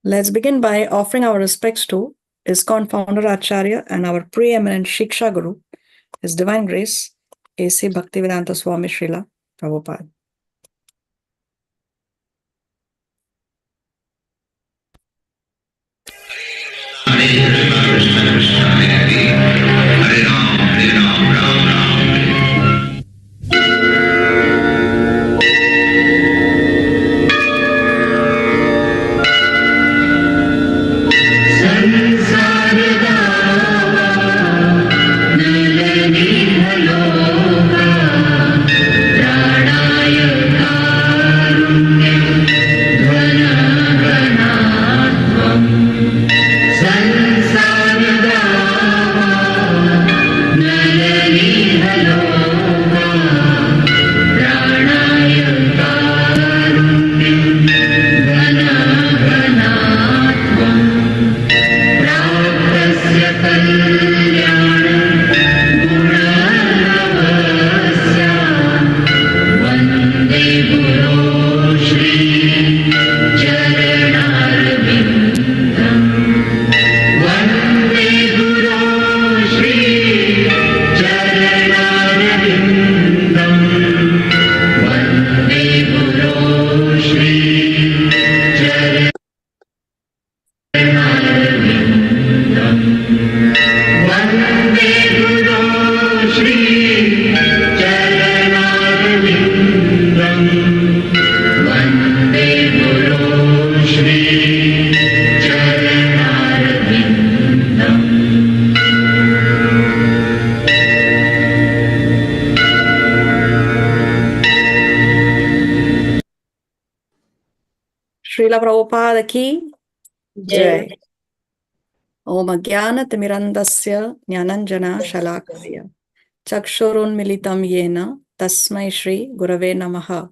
Let's begin by offering our respects to ISKCON founder Acharya and our preeminent Shiksha Guru, His Divine Grace, A.C. Bhaktivedanta Swami Srila Prabhupada. Srila Prabhupada ki Jai. Om Ajnana-timirandasya Jnananjana Shalakaya Chakshurunmilitam Yena Tasmai Shri Gurave Namaha.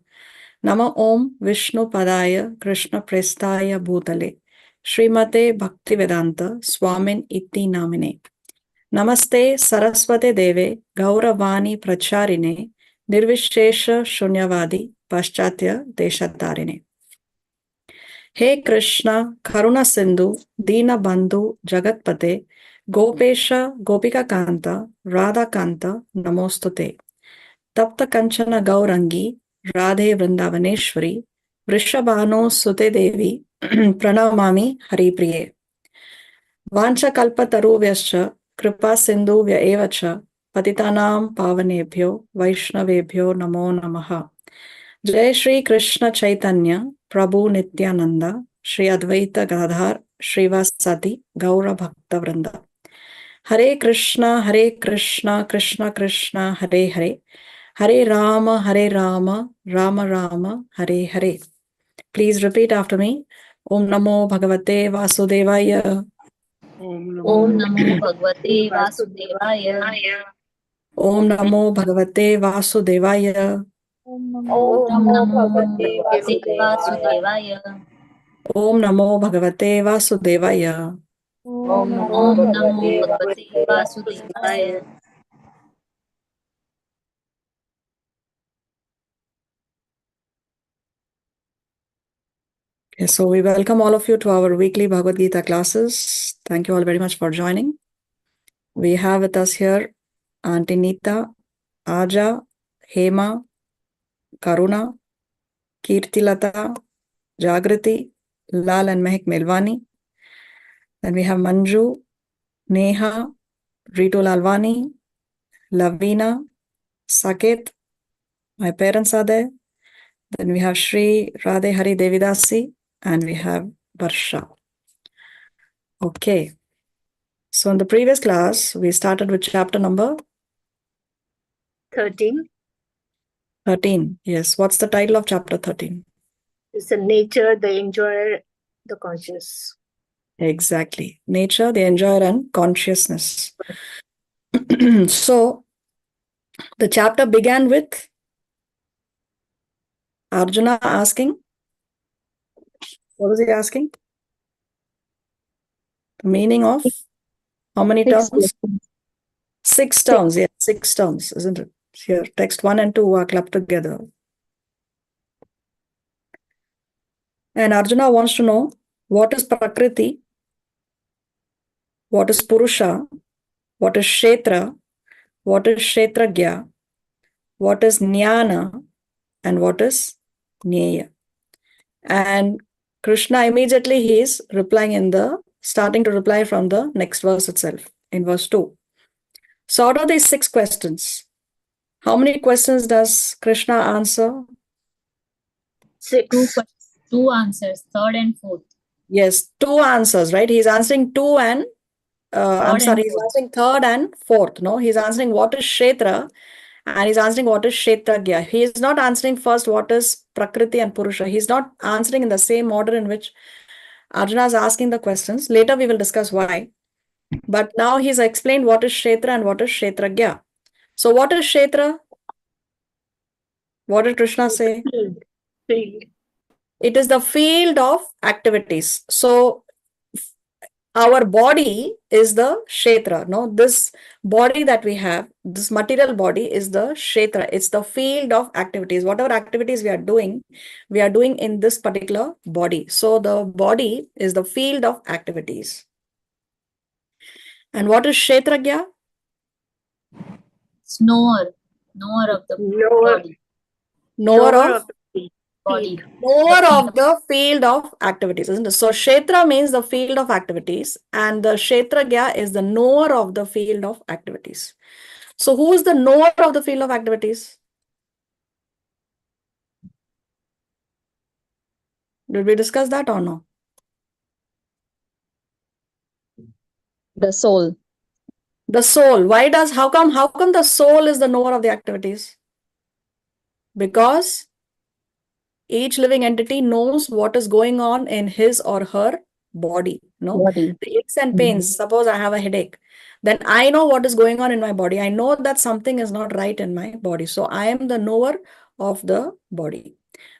Nama Om Vishnu Padaya Krishna Prestaya Bhutale Srimate Bhaktivedanta Swamin Iti Namine. Namaste Saraswate Deve Gauravani Pracharine Nirvishesha Shunyavadi Paschatya Deshatarine. He Krishna, Karuna Sindhu, Dina Bandhu, Jagatpate, Gopesha, Gopika Kanta, Radha Kanta, Namostute. Tapta Kanchana Gaurangi, Radhe Vrindavaneshwari, Vrishabhano Sute Devi, Pranamami Haripriye. Vancha Kalpa Taruvyascha, Kripa Sindhu Vya Evacha, Patitanam Pavanebhyo, Vaishnavebhyo Namo Namaha. Jai Shri Krishna Chaitanya, Prabhu Nityananda, Shri Advaita Gadadhar, Shrivasati, Gaura Bhakta Vrinda. Hare Krishna, Krishna Krishna, Hare Hare, Hare Rama, Rama Rama, Hare Hare. Please repeat after me. Om Namo Bhagavate Vasudevaya. Om Namo Bhagavate Vasudevaya. Om Namo Bhagavate Vasudevaya. Om Namo Bhagavate Vasudevaya. Om Namo Bhagavate Vasudevaya. Om Namo Bhagavate Vasudevaya. Okay, so we welcome all of you to our weekly Bhagavad Gita classes. Thank you all very much for joining. We have with us here Auntie Nita, Aja, Hema, Karuna, Kirtilata, Jagriti, Lal and Mehak Melwani. Then we have Manju, Neha, Ritu Lalwani, Lavina, Saket. My parents are there. Then we have Shri Radhe Hari Devidasi and we have Varsha. Okay. So in the previous class, we started with chapter number 13. 13. Yes. What's the title of chapter 13? It's the nature, the enjoyer, the conscious. Exactly. Nature, the enjoyer, and consciousness. So the chapter began with Arjuna asking, what was he asking? The meaning of how many terms? 6 terms. Yes, 6 terms, isn't it? Here, text 1 and 2 are clubbed together. And Arjuna wants to know What is Prakriti? What is Purusha? What is Kshetra? What is Kshetragya? What is Jnana? And what is Jnaya? And Krishna immediately he is starting to reply from the next verse itself, in verse 2. So out of these 6 questions, how many questions does Krishna answer? 6. Two answers, third and fourth. Yes, 2 answers, right? He's answering 2 and he's answering 3rd and 4th. No, he's answering what is Kshetra and he's answering what is Kshetragya. He is not answering first what is Prakriti and Purusha. He's not answering in the same order in which Arjuna is asking the questions. Later we will discuss why. But now he's explained what is Kshetra and what is Kshetragya. So what is Kshetra? What did Krishna say? Field. It is the field of activities. So our body is the Kshetra. No, this body that we have, this material body is the Kshetra. It's the field of activities. Whatever activities we are doing in this particular body. So the body is the field of activities. And what is Kshetragya? It's knower of the body. Knower of Body. Knower of the field of activities, isn't it? So Kshetra means the field of activities, and the Kshetragya is the knower of the field of activities. So who is the knower of the field of activities? Did we discuss that or no? The soul. The soul. How come the soul is the knower of the activities? Because each living entity knows what is going on in his or her body. No, Body. the aches and pains. Suppose I have a headache, then I know what is going on in my body. I know that something is not right in my body. So I am the knower of the body.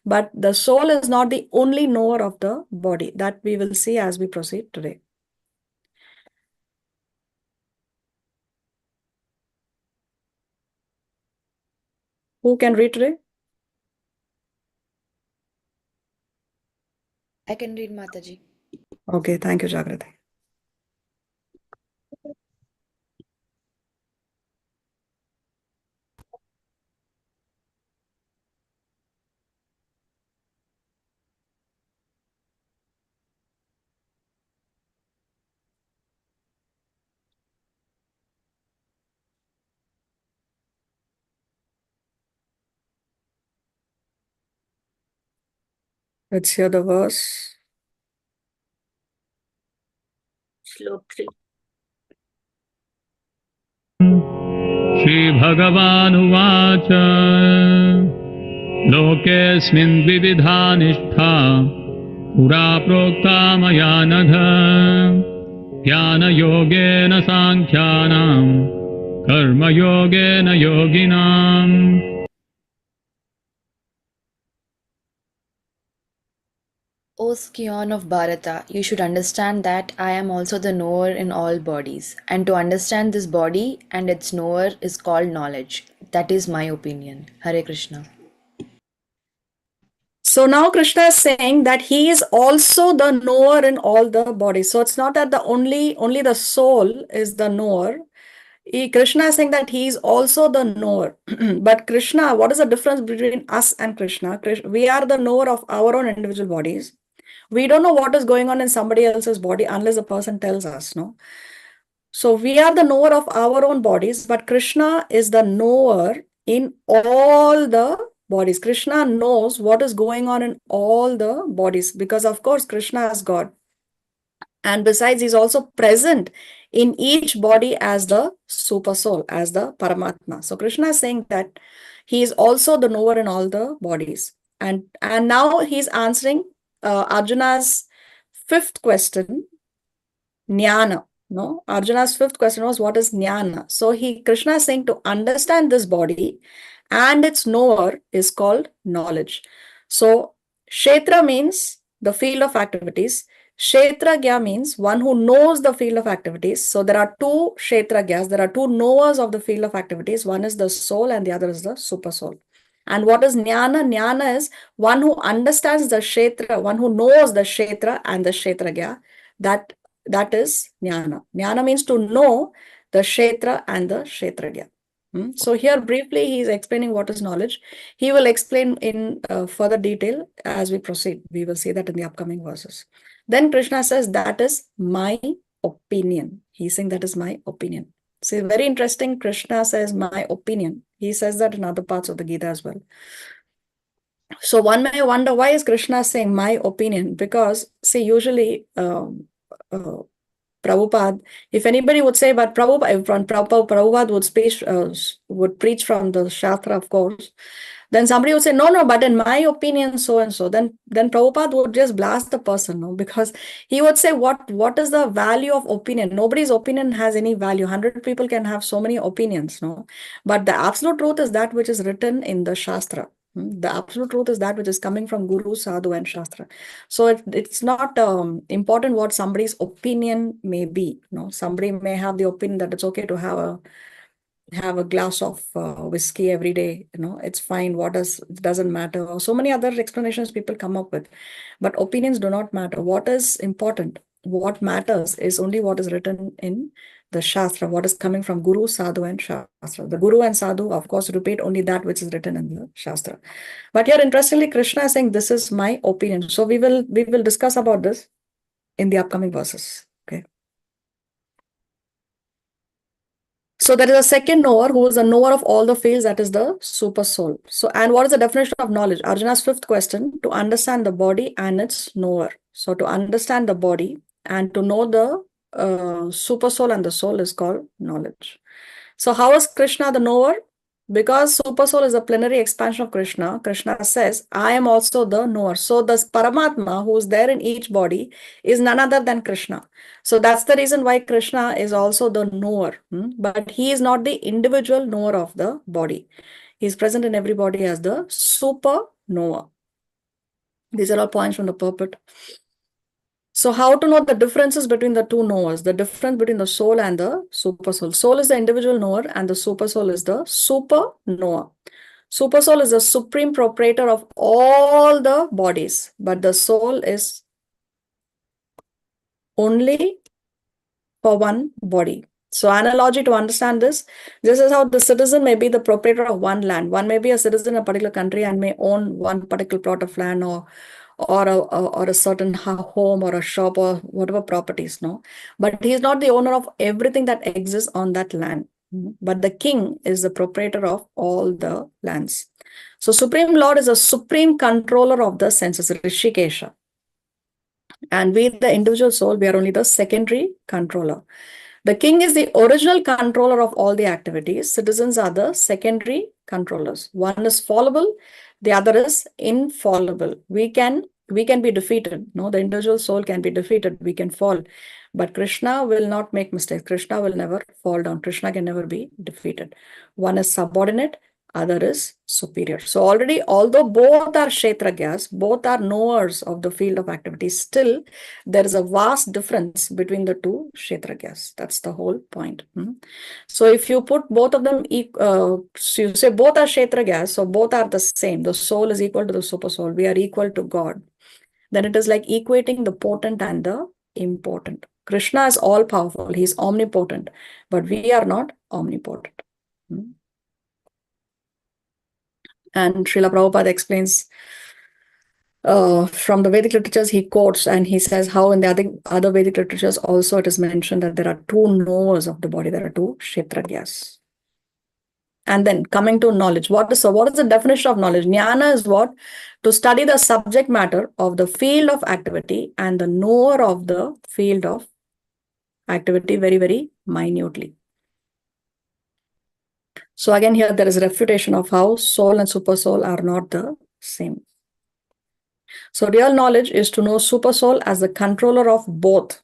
But the soul is not the only knower of the body. That we will see as we proceed today. Who can read today? I can read, Mataji. Okay, thank you, Jagrati. Let's hear the verse. Slok 3. श्रीभगवानुवाच लोकेऽस्मिन् विविधा निष्ठा पुरा प्रोक्ता मया नघ ज्ञानयोगेन साङ्ख्यानां कर्मयोगेन योगिनाम् O scion of Bharata, you should understand that I am also the knower in all bodies, and to understand this body and its knower is called knowledge. That is my opinion. Hare Krishna. So now Krishna is saying that he is also the knower in all the bodies. So it's not that only the soul is the knower. Krishna is saying that he is also the knower. But Krishna, what is the difference between us and Krishna? We are the knower of our own individual bodies. We don't know what is going on in somebody else's body unless the person tells us, no? So we are the knower of our own bodies, but Krishna is the knower in all the bodies. Krishna knows what is going on in all the bodies because, of course, Krishna is God. And besides, he's also present in each body as the super soul, as the Paramatma. So Krishna is saying that he is also the knower in all the bodies. And now he's answering Arjuna's 5th question, Jnana. No, Arjuna's 5th question was what is Jnana? So Krishna is saying to understand this body and its knower is called knowledge. So Kshetra means the field of activities. Kshetragya means one who knows the field of activities. So there are 2 Kshetragyas. There are 2 knowers of the field of activities. One is the soul and the other is the super soul. And what is Jnana? Jnana is one who understands the Kshetra, one who knows the Kshetra and the Kshetragya. That is Jnana. Jnana means to know the Kshetra and the Kshetragya. So here briefly he is explaining what is knowledge. He will explain in further detail as we proceed. We will see that in the upcoming verses. Then Krishna says, that is my opinion. He's saying that is my opinion. See, very interesting. Krishna says my opinion. He says that in other parts of the Gita as well. So one may wonder, why is Krishna saying my opinion? Because see, usually Prabhupada, if anybody would say, but Prabhupada would preach from the Shastra, of course, then somebody would say, no, but in my opinion, so and so. Then Prabhupada would just blast the person, no, because he would say, what is the value of opinion? Nobody's opinion has any value. 100 people can have so many opinions, no, but the absolute truth is that which is written in the Shastra. The absolute truth is that which is coming from Guru, Sadhu, and Shastra. So it's not important what somebody's opinion may be. Somebody may have the opinion that it's okay to have a glass of whiskey every day. It's fine. It doesn't matter. So many other explanations people come up with, but opinions do not matter. What is important? What matters is only what is written in the Shastra, what is coming from Guru, Sadhu, and Shastra. The Guru and Sadhu, of course, repeat only that which is written in the Shastra. But here, interestingly, Krishna is saying, this is my opinion. So we will discuss about this in the upcoming verses. Okay. So there is a second knower who is a knower of all the fields, that is the super soul. So, and what is the definition of knowledge? Arjuna's fifth question: to understand the body and its knower. So to understand the body and to know the super soul and the soul is called knowledge. So how is Krishna the knower? Because super soul is a plenary expansion of Krishna, Krishna says, I am also the knower. So this Paramatma who is there in each body is none other than Krishna. So that's the reason why Krishna is also the knower. But he is not the individual knower of the body. He is present in every body as the super knower. These are all points from the purport. So how to know the differences between the two knowers, the difference between the soul and the super soul. Soul is the individual knower and the super soul is the super knower. Super soul is the supreme proprietor of all the bodies, but the soul is only for one body. So analogy to understand this is how the citizen may be the proprietor of one land. One may be a citizen in a particular country and may own one particular plot of land or a certain home or a shop or whatever properties, no. But he is not the owner of everything that exists on that land. But the king is the proprietor of all the lands. So Supreme Lord is a supreme controller of the senses, Rishikesha. And we, the individual soul, we are only the secondary controller. The king is the original controller of all the activities. Citizens are the secondary controllers. One is fallible, the other is infallible. We can be defeated. No, the individual soul can be defeated. We can fall. But Krishna will not make mistakes. Krishna will never fall down. Krishna can never be defeated. One is subordinate, other is superior. So already, although both are Kshetragyas, both are knowers of the field of activity, still there is a vast difference between the two Kshetragyas. That's the whole point. So if you put both of them, so you say both are Kshetragyas, so both are the same. The soul is equal to the super soul. We are equal to God. Then it is like equating the potent and the important. Krishna is all powerful. He is omnipotent, but we are not omnipotent. And Srila Prabhupada explains from the Vedic literatures, he quotes and he says how in the other Vedic literatures also it is mentioned that there are two knowers of the body, there are two Kshetragyas. And then coming to knowledge, what is the definition of knowledge? Jnana is what? To study the subject matter of the field of activity and the knower of the field of activity very, very minutely. So again, here there is a refutation of how soul and super soul are not the same. So real knowledge is to know super soul as the controller of both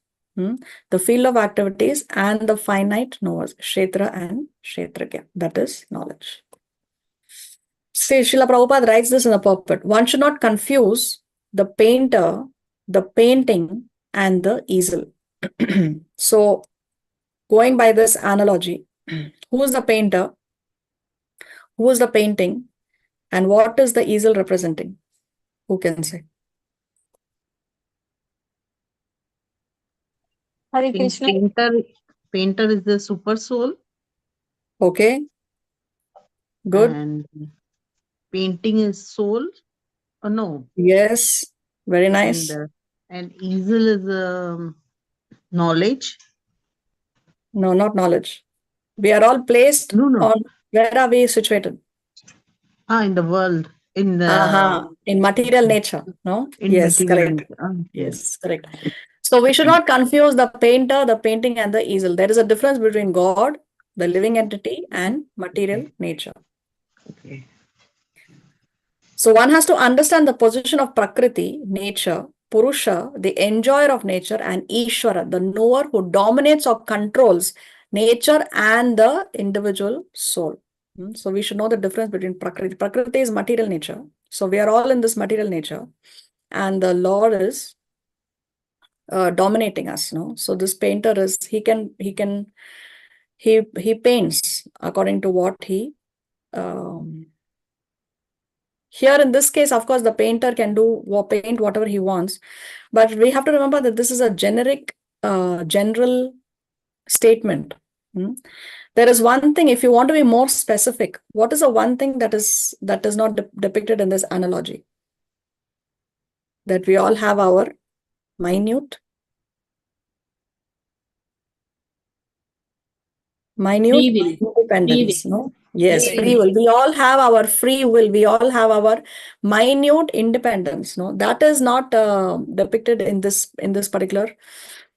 the field of activities and the finite knowers, Kshetra and Kshetragya. That is knowledge. See, Srila Prabhupada writes this in the purport. One should not confuse the painter, the painting, and the easel. So, going by this analogy, who is the painter? Who is the painting? And what is the easel representing? Who can say? Hare Krishna. Painter is the super soul, Okay. Good. and painting is soul. Oh no, Yes. Very nice. and easel is knowledge. No, not knowledge. We are all placed No. on, where are we situated? In the world, in the In material nature, no? in Yes, material correct. nature. Yes, correct. So we should not confuse the painter, the painting, and the easel. There is a difference between God, the living entity, and material nature. Okay. So one has to understand the position of Prakriti, nature, Purusha, the enjoyer of nature, and Ishvara, the knower who dominates or controls nature and the individual soul. So we should know the difference between Prakriti. Prakriti is material nature. So we are all in this material nature, and the Lord is dominating us. No, so this painter is he paints according to what he. Here in this case, of course, the painter can paint whatever he wants, but we have to remember that this is a generic, general statement. There is one thing, if you want to be more specific, what is the one thing that is not depicted in this analogy? That we all have our minute independence. No? Yes, free will. We all have our free will. We all have our minute independence. No, that is not depicted in this particular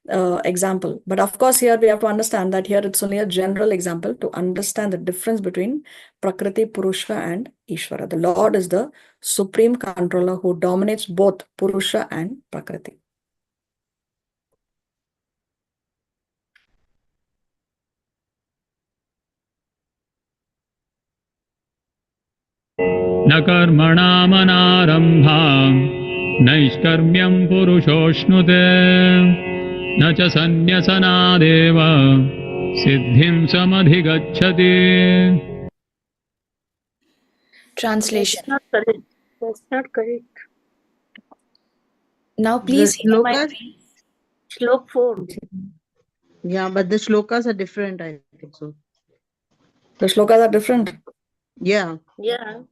example. But of course, here we have to understand that here it's only a general example to understand the difference between Prakriti, Purusha, and Ishvara. The Lord is the supreme controller who dominates both Purusha and Prakriti. न कर्मणामनारम्भाम् नैष्कर्म्यं पुरुषोऽश्नुते न च सन्न्यसनादेव सिद्धिं समधिगच्छति. Translation. That's not correct. That's not correct. Now The please hear my shlokas, Shlok 4. yeah, but the shlokas are different, I think so. The shlokas are different. Yeah. Yeah.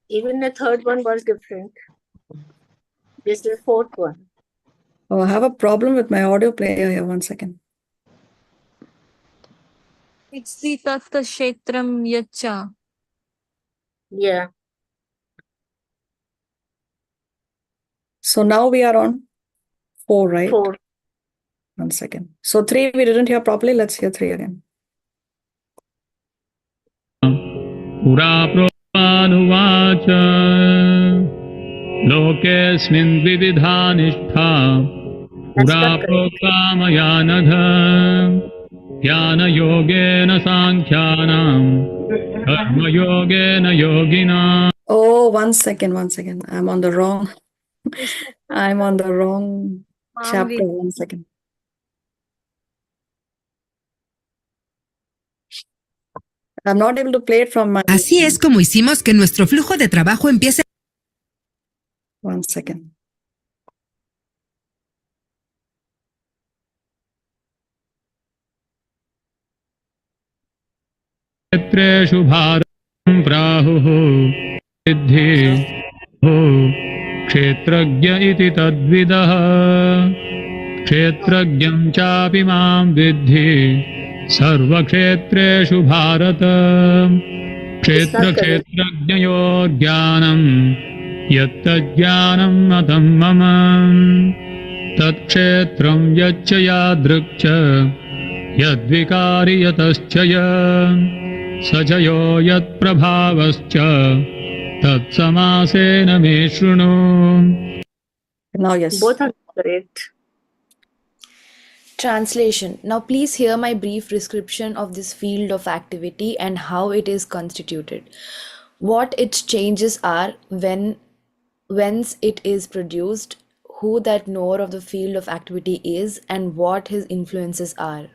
Even the third one was different. This is the fourth one. Oh, I have a problem with my audio player here. 1 second. It's the Tatta Kshetram Yacha. Yeah. So now we are on 4, right? 4. 1 second. So 3 we didn't hear properly. Let's hear 3 again. पुरा प्रोक्तानुवाच लोकेऽस्मिन् विविधा निष्ठा पुरा प्रोक्ता मया नघ ध्यानयोगेन साङ्ख्यानां कर्मयोगेन योगिनाम्. Oh, 1 second, 1 second. I'm on the wrong chapter. 1 second. I'm not able to play it from my. Así es como hicimos que nuestro flujo de trabajo empiece. 1 second. क्षेत्रेषु भारतं प्राहुः सिद्धि क्षेत्रज्ञ इति तद्विदः क्षेत्रज्ञं चापि मां विद्धि सर्वक्षेत्रेषु भारत क्षेत्रक्षेत्रज्ञयोर्ज्ञानं यत्तज्ज्ञानं मतं मम तत्क्षेत्रं यच्च यादृक् च यद्विकारि यतश्च स च यो यत्प्रभावश्च तत्समासेन मे शृणु. Now, yes. Both are correct. Translation. Now please hear my brief description of this field of activity and how it is constituted. What its changes are, whence it is produced, who that knower of the field of activity is, and what his influences are.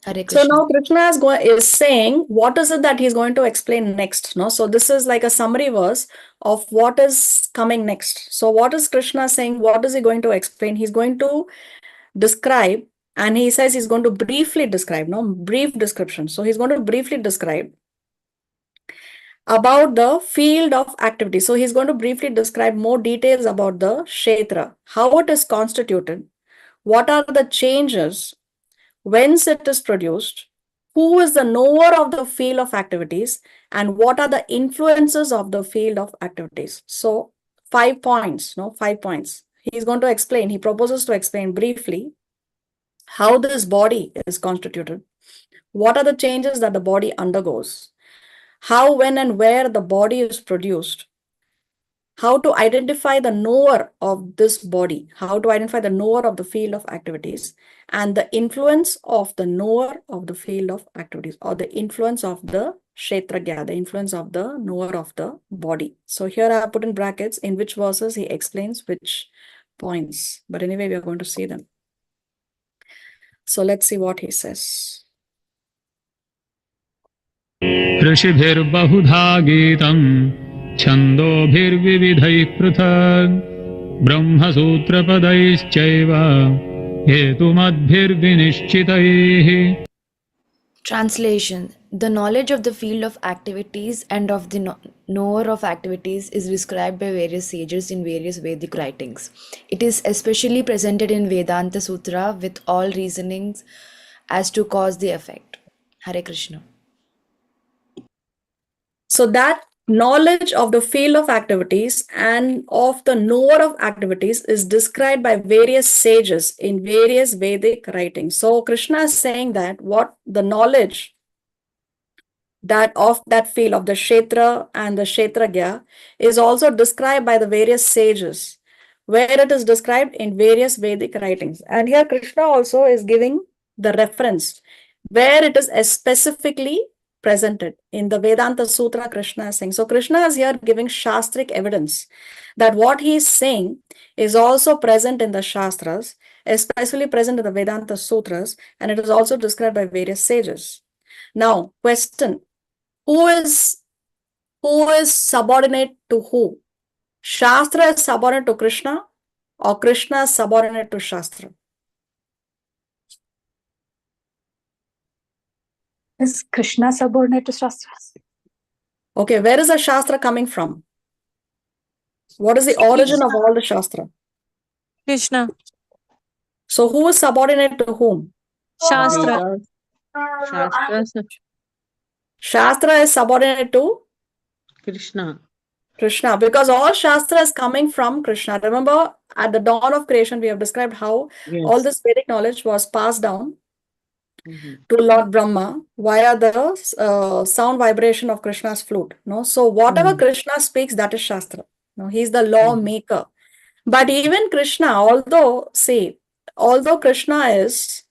Hare So Krishna. now Krishna is saying what is it that he's going to explain next. No, so this is like a summary verse of what is coming next. So what is Krishna saying? What is he going to explain? He's going to describe, and he says he's going to briefly describe. No, brief description. So he's going to briefly describe about the field of activity. So he's going to briefly describe more details about the kshetra, how it is constituted, what are the changes, whence it is produced, who is the knower of the field of activities, and what are the influences of the field of activities. So 5 points, no, 5 points. He's going to explain, he proposes to explain briefly how this body is constituted, what are the changes that the body undergoes, how, when, and where the body is produced, how to identify the knower of this body, how to identify the knower of the field of activities, and the influence of the knower of the field of activities, or the influence of the kshetragya, the influence of the knower of the body. So here I have put in brackets in which verses he explains which points. But anyway, we are going to see them. So let's see what he says. ऋषिभिर्बहुधा गीतम् छन्दोभिर्विविधैः पृथक् ब्रह्मसूत्रपदैश्चैव हेतुमद्भिर्विनिश्चितैः. Translation. The knowledge of the field of activities and of the knower of activities is described by various sages in various Vedic writings. It is especially presented in Vedanta Sutra with all reasonings as to cause the effect. Hare Krishna. So that knowledge of the field of activities and of the knower of activities is described by various sages in various Vedic writings. So Krishna is saying that what the knowledge that of that field of the kshetra and the kshetragya is also described by the various sages, where it is described in various Vedic writings. And here Krishna also is giving the reference where it is specifically presented in the Vedanta Sutra. Krishna is saying. So Krishna is here giving shastric evidence that what he is saying is also present in the Shastras, especially present in the Vedanta Sutras, and it is also described by various sages. Now, question: who is subordinate to who? Shastra is subordinate to Krishna, or Krishna is subordinate to Shastra? Is Krishna subordinate to Shastras? Okay, where is the Shastra coming from? What is the origin of all the Shastra? Krishna. So who is subordinate to whom? Shastra. Vedas, Shastras, Shastra is subordinate to Krishna. Krishna, because all Shastra is coming from Krishna. Remember, at the dawn of creation, we have described how all this Vedic knowledge was passed down to Lord Brahma via the sound vibration of Krishna's flute. No, so whatever Krishna speaks, that is Shastra. No, he's the lawmaker. But even Krishna, although Krishna is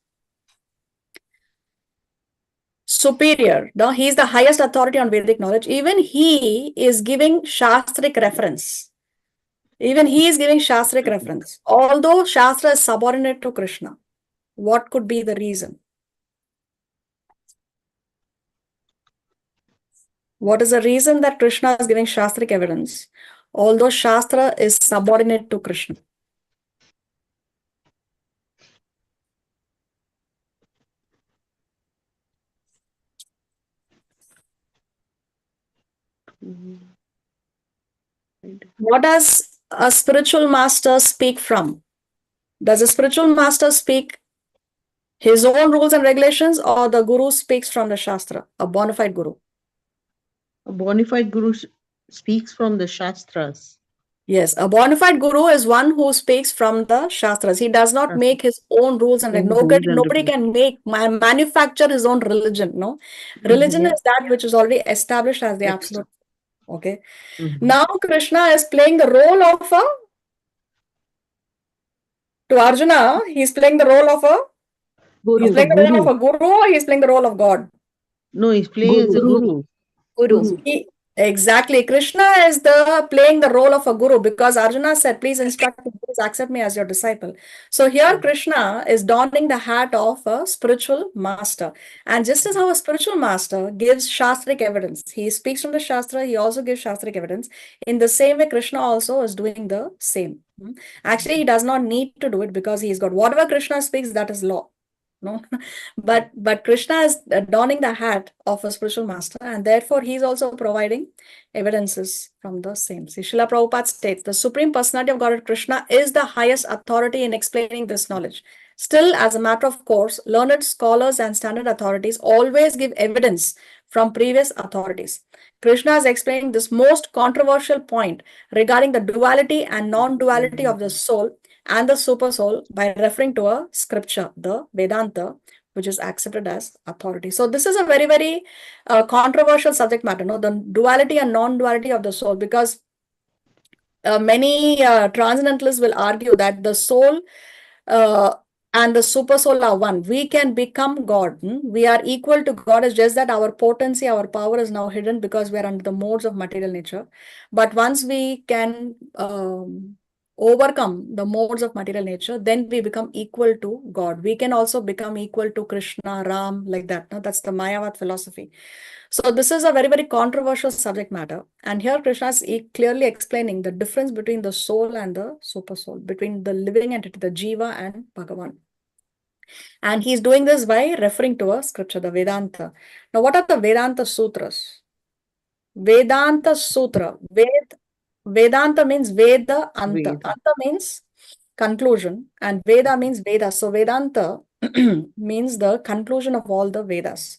superior, no, he's the highest authority on Vedic knowledge, even he is giving Shastric reference. Even he is giving Shastric reference. Although Shastra is subordinate to Krishna, what could be the reason? What is the reason that Krishna is giving Shastric evidence, although Shastra is subordinate to Krishna? What does a spiritual master speak from? Does a spiritual master speak his own rules and regulations, or the guru speaks from the Shastra, a bona fide guru? A bona fide guru speaks from the Shastras. Yes, a bona fide guru is one who speaks from the Shastras. He does not make his own rules and nobody can manufacture his own religion. No, religion is that which is already established as the absolute. Okay. Now Krishna is playing the role of to Arjuna. He's playing the role of a guru. He's playing the role of a guru, or he's playing the role of God? No, he's playing as a guru. Guru. Exactly. Krishna is playing the role of a guru because Arjuna said, please instruct me, please accept me as your disciple. So here Krishna is donning the hat of a spiritual master. And just as how a spiritual master gives shastric evidence, he speaks from the Shastra, he also gives shastric evidence. In the same way, Krishna also is doing the same. Actually, he does not need to do it because he's got whatever Krishna speaks, that is law. No, but Krishna is donning the hat of a spiritual master, and therefore he is also providing evidences from the same. See, Srila Prabhupada states the Supreme Personality of Godhead Krishna is the highest authority in explaining this knowledge. Still, as a matter of course, learned scholars and standard authorities always give evidence from previous authorities. Krishna is explaining this most controversial point regarding the duality and non-duality of the soul and the super soul by referring to a scripture, the Vedanta, which is accepted as authority. So this is a very, very controversial subject matter, no? The duality and non-duality of the soul, because many transcendentalists will argue that the soul and the super soul are one. We can become God. We are equal to God. It's just that our potency, our power is now hidden because we are under the modes of material nature. But once we can overcome the modes of material nature, then we become equal to God. We can also become equal to Krishna, Ram, like that. No? That's the Mayavad philosophy. So this is a very, very controversial subject matter. And here Krishna is clearly explaining the difference between the soul and the super soul, between the living entity, the Jiva and Bhagavan. And he's doing this by referring to a scripture, the Vedanta. Now, what are the Vedanta sutras? Vedanta Sutra. Vedanta means Veda Anta. Veda. Anta means conclusion and Veda means Veda. So Vedanta means the conclusion of all the Vedas.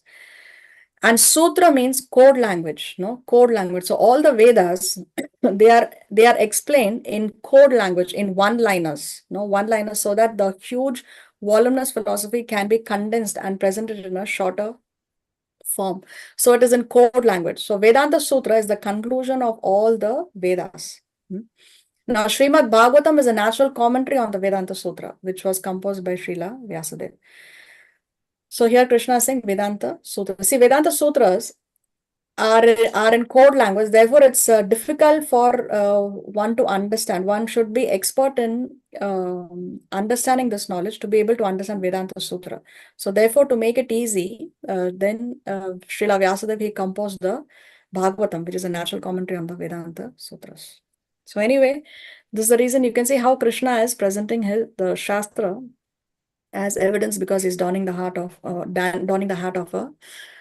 And Sutra means code language, no? Code language. So all the Vedas, they are explained in code language, in one-liners, no? One-liners, so that the huge voluminous philosophy can be condensed and presented in a shorter form. So it is in code language. So Vedanta Sutra is the conclusion of all the Vedas. Now, Srimad Bhagavatam is a natural commentary on the Vedanta Sutra, which was composed by Srila Vyasadeva. So here Krishna is saying Vedanta Sutra. See, Vedanta Sutras are in code language. Therefore, it's difficult for one to understand. One should be expert in understanding this knowledge to be able to understand Vedanta Sutra. So therefore, to make it easy, then Srila Vyasadeva, he composed the Bhagavatam, which is a natural commentary on the Vedanta Sutras. So anyway, this is the reason you can see how Krishna is presenting the Shastra as evidence, because he's donning the hat of a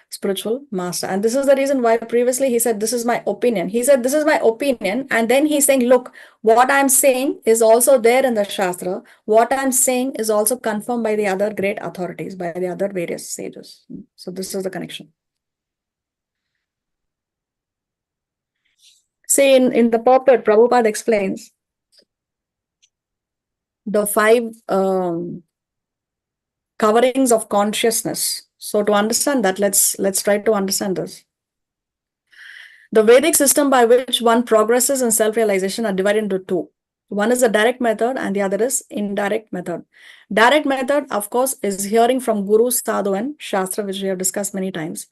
spiritual master. And this is the reason why previously he said, this is my opinion. He said, this is my opinion. And then he's saying, look, what I'm saying is also there in the Shastra. What I'm saying is also confirmed by the other great authorities, by the other various sages. So this is the connection. See, in the purport, Prabhupada explains the 5 coverings of consciousness. So to understand that, let's try to understand this. The Vedic system by which one progresses in self-realization are divided into 2. One is a direct method and the other is indirect method. Direct method, of course, is hearing from Guru, Sadhu and Shastra, which we have discussed many times.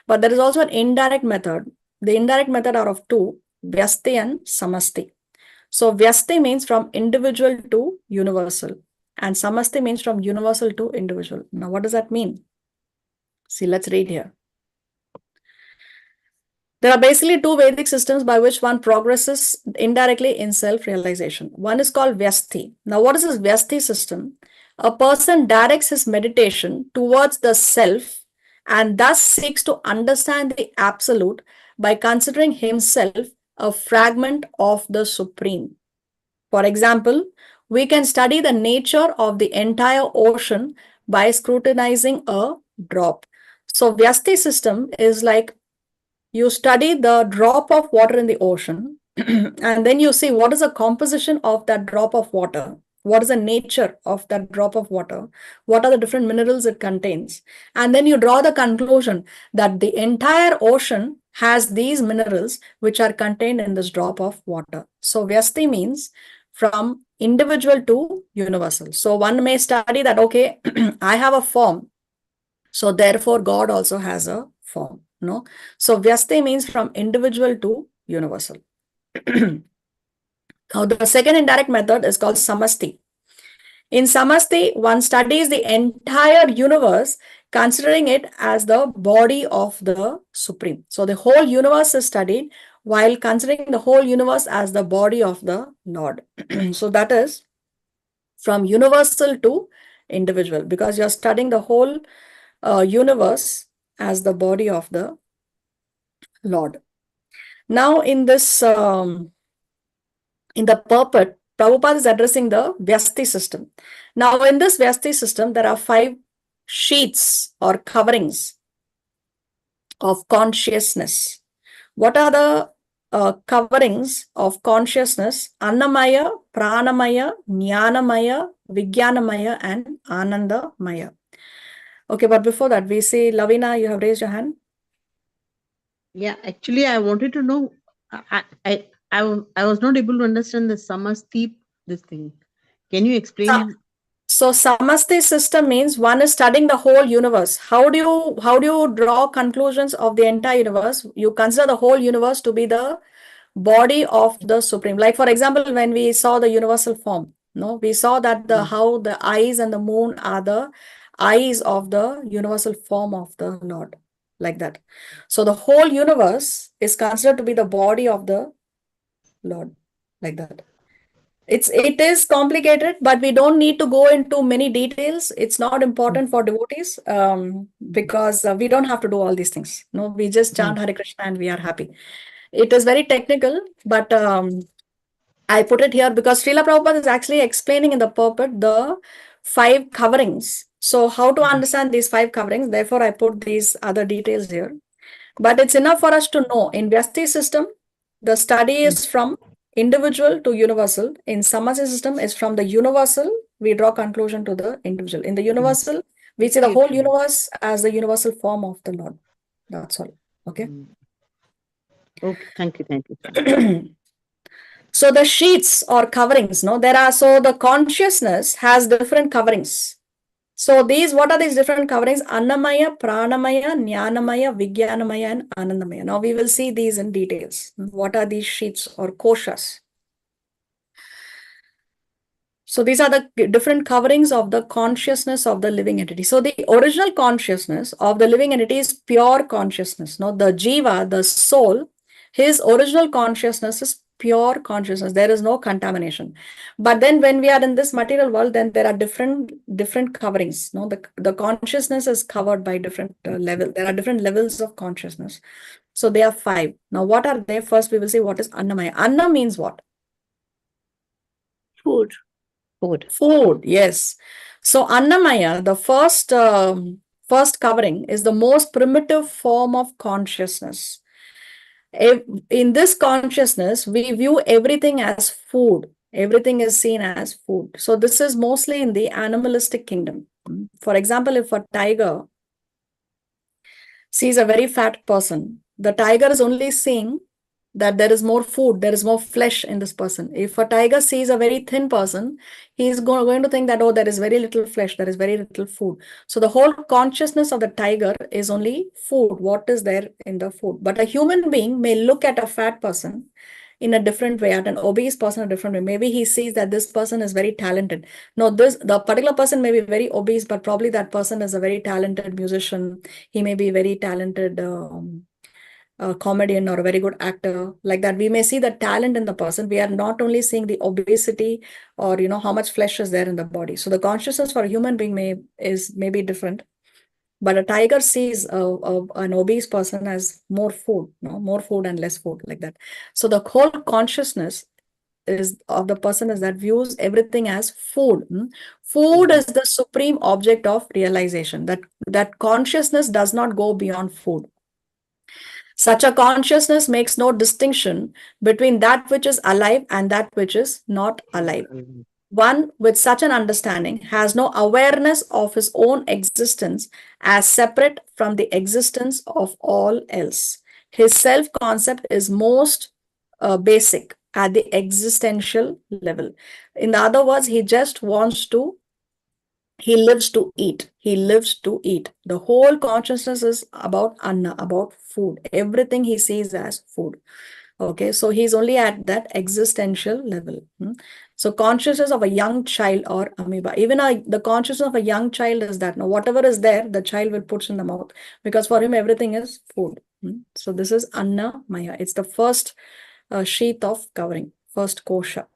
But there is also an indirect method. The indirect method are of 2, Vyasti and Samasti. So Vyasti means from individual to universal. And Samasti means from universal to individual. Now, what does that mean? See, let's read here. There are basically 2 Vedic systems by which one progresses indirectly in self-realization. One is called Vyasti. Now, what is this Vyasti system? A person directs his meditation towards the self and thus seeks to understand the absolute by considering himself a fragment of the Supreme. For example, we can study the nature of the entire ocean by scrutinizing a drop. So Vyasti system is like you study the drop of water in the ocean and then you see what is the composition of that drop of water. What is the nature of that drop of water? What are the different minerals it contains? And then you draw the conclusion that the entire ocean has these minerals which are contained in this drop of water. So Vyasti means from individual to universal. So one may study that, okay, I have a form. So therefore, God also has a form. No, so Vyasti means from individual to universal. Now, the second indirect method is called Samasti. In Samasti, one studies the entire universe, considering it as the body of the Supreme. So the whole universe is studied while considering the whole universe as the body of the Lord. So that is from universal to individual, because you're studying the whole universe as the body of the Lord. Now, in this, in the purport, Prabhupada is addressing the Vyasti system. Now, in this Vyasti system, there are 5 sheets or coverings of consciousness. What are the coverings of consciousness? Annamaya, Pranamaya, Jnanamaya, Vijnanamaya, and Anandamaya. Okay, but before that, we see Lavina, you have raised your hand. Yeah, actually, I wanted to know. I was not able to understand the Samasti, this thing. Can you explain? So Samasti system means one is studying the whole universe. How do you draw conclusions of the entire universe? You consider the whole universe to be the body of the Supreme. Like for example, when we saw the universal form, no, we saw that how the eyes and the moon are the eyes of the universal form of the Lord, like that. So the whole universe is considered to be the body of the Lord, like that. It is complicated, but we don't need to go into many details. It's not important for devotees because we don't have to do all these things. No, we just chant Hare Krishna and we are happy. It is very technical, but I put it here because Srila Prabhupada is actually explaining in the purport the 5 coverings. So how to understand these 5 coverings? Therefore, I put these other details here. But it's enough for us to know in Vyasti system, the study is from individual to universal. In Samasti system is from the universal, we draw conclusion to the individual. In the universal, we see the whole universe as the universal form of the Lord. That's all. Okay. Okay, thank you. So the sheets or coverings, no, there are, so the consciousness has different coverings. So these, what are these different coverings? Annamaya, Pranamaya, Jnanamaya, Vijnanamaya, and Anandamaya. Now we will see these in details. What are these sheets or koshas? So these are the different coverings of the consciousness of the living entity. So the original consciousness of the living entity is pure consciousness. No, the jiva, the soul, his original consciousness is pure consciousness. There is no contamination. But then when we are in this material world, then there are different coverings. No, the consciousness is covered by different levels. There are different levels of consciousness. So there are 5. Now what are they? First we will see what is Annamaya. Anna means what? Food. Food, yes. So Annamaya, the first covering, is the most primitive form of consciousness. In this consciousness, we view everything as food. Everything is seen as food. So this is mostly in the animalistic kingdom. For example, if a tiger sees a very fat person, the tiger is only seeing that there is more food, there is more flesh in this person. If a tiger sees a very thin person, he is going to think that, oh, there is very little flesh, there is very little food. So the whole consciousness of the tiger is only food, what is there in the food. But a human being may look at a fat person in a different way, at an obese person a different way. Maybe he sees that this person is very talented. No, the particular person may be very obese, but probably that person is a very talented musician. He may be very talented comedian or a very good actor, like that. We may see the talent in the person. We are not only seeing the obesity or how much flesh is there in the body. So the consciousness for a human being may be different, but a tiger sees an obese person as more food, more food and less food, like that. So the whole consciousness is of the person is that views everything as food. Food is the supreme object of realization. That consciousness does not go beyond food. Such a consciousness makes no distinction between that which is alive and that which is not alive. One with such an understanding has no awareness of his own existence as separate from the existence of all else. His self-concept is most basic at the existential level. In other words, he just wants to He lives to eat. He lives to eat. The whole consciousness is about anna, about food. Everything he sees as food. Okay, so he's only at that existential level. So consciousness of a young child or amoeba, even the consciousness of a young child is that now whatever is there, the child will put in the mouth because for him everything is food. So this is Anna Maya. It's the first sheath of covering, first kosha.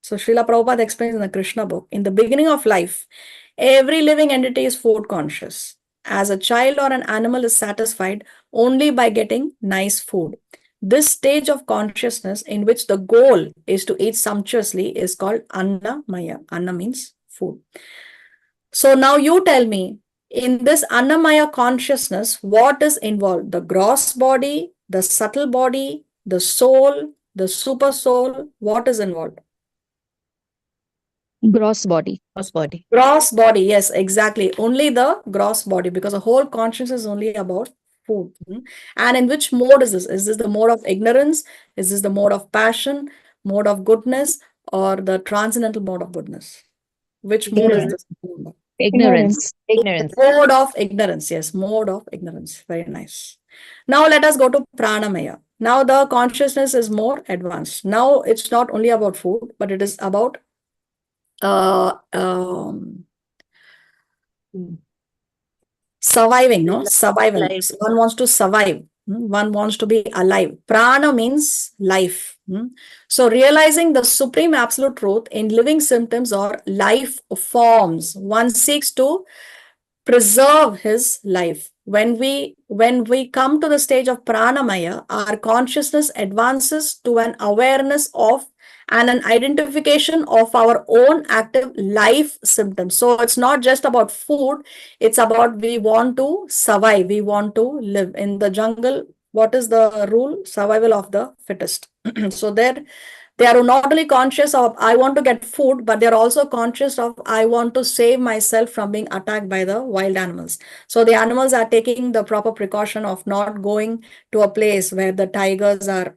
So Srila Prabhupada explains in the Krishna book, in the beginning of life, every living entity is food conscious. As a child or an animal is satisfied only by getting nice food. This stage of consciousness in which the goal is to eat sumptuously is called Anna Maya. Anna means food. So now you tell me, in this Annamaya consciousness, what is involved? The gross body, the subtle body, the soul, the super soul, what is involved? Gross body. Gross body. Gross body, yes, exactly. Only the gross body, because the whole consciousness is only about food. And in which mode is this? Is this the mode of ignorance? Is this the mode of passion, mode of goodness, or the transcendental mode of goodness? Which mode is this? Ignorance. Mode of ignorance, yes, mode of ignorance. Very nice. Now let us go to pranamaya. Now the consciousness is more advanced. Now it's not only about food, but it is about surviving, no? Survival. Life. So one wants to survive. One wants to be alive. Prana means life. So realizing the supreme absolute truth in living symptoms or life forms, one seeks to preserve his life. When we come to the stage of pranamaya, our consciousness advances to an awareness of and an identification of our own active life symptoms. So it's not just about food, it's about we want to survive, we want to live. In the jungle, what is the rule? Survival of the fittest. So they are not only conscious of I want to get food, but they're also conscious of I want to save myself from being attacked by the wild animals. So the animals are taking the proper precaution of not going to a place where the tigers are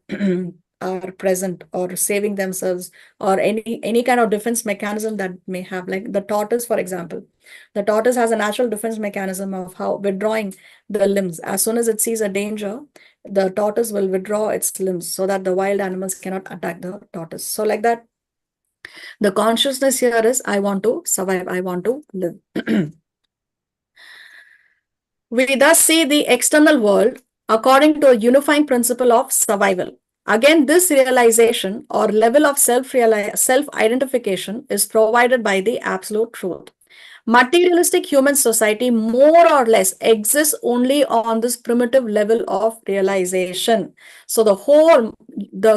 are present, or saving themselves, or any kind of defense mechanism that may have, like the tortoise, for example. The tortoise has a natural defense mechanism of how withdrawing the limbs. As soon as it sees a danger, the tortoise will withdraw its limbs so that the wild animals cannot attack the tortoise. So like that, the consciousness here is I want to survive, I want to live. We thus see the external world according to a unifying principle of survival. Again, this realization or level of self-identification is provided by the absolute truth. Materialistic human society more or less exists only on this primitive level of realization. So the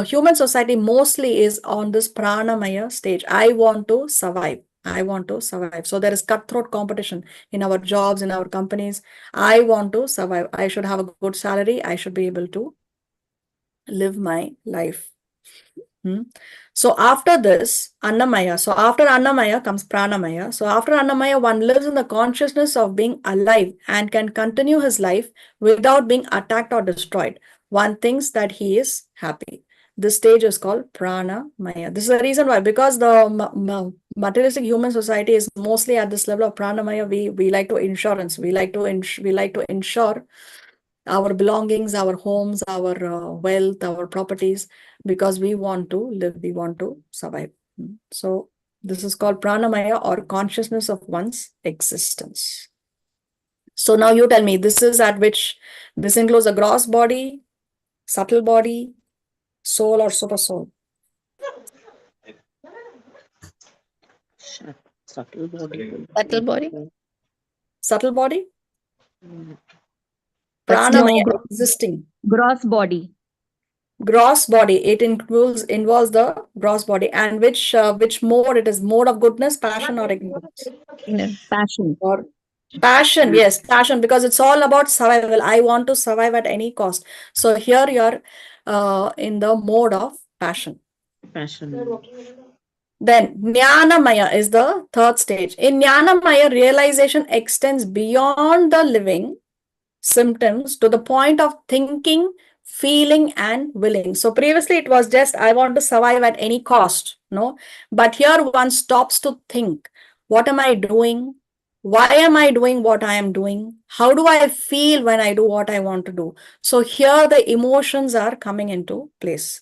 human society mostly is on this pranamaya stage. I want to survive. I want to survive. So there is cutthroat competition in our jobs, in our companies. I want to survive. I should have a good salary. I should be able to live my life. So after this, Annamaya. So after Annamaya comes Pranamaya. So after Annamaya, one lives in the consciousness of being alive and can continue his life without being attacked or destroyed. One thinks that he is happy. This stage is called Pranamaya. This is the reason why, because the materialistic human society is mostly at this level of Pranamaya. We like to insurance. We like to insure our belongings, our homes, our wealth, our properties, because we want to live, we want to survive. So this is called pranamaya, or consciousness of one's existence. So now you tell me, this is at which this includes a gross body, subtle body, soul, or super soul? Subtle body. Subtle body? Subtle body? That's Pranamaya no existing. gross body. Gross body, it involves the gross body. And which mode? It is mode of goodness, passion, or ignorance? Passion. Or passion, yes, passion, because it's all about survival. I want to survive at any cost. So here you're in the mode of passion. Passion. Then Jnanamaya is the third stage. In Jnanamaya, realization extends beyond the living symptoms to the point of thinking, feeling, and willing. So previously it was just I want to survive at any cost, no? But here one stops to think, what am I doing? Why am I doing what I am doing? How do I feel when I do what I want to do? So here the emotions are coming into place.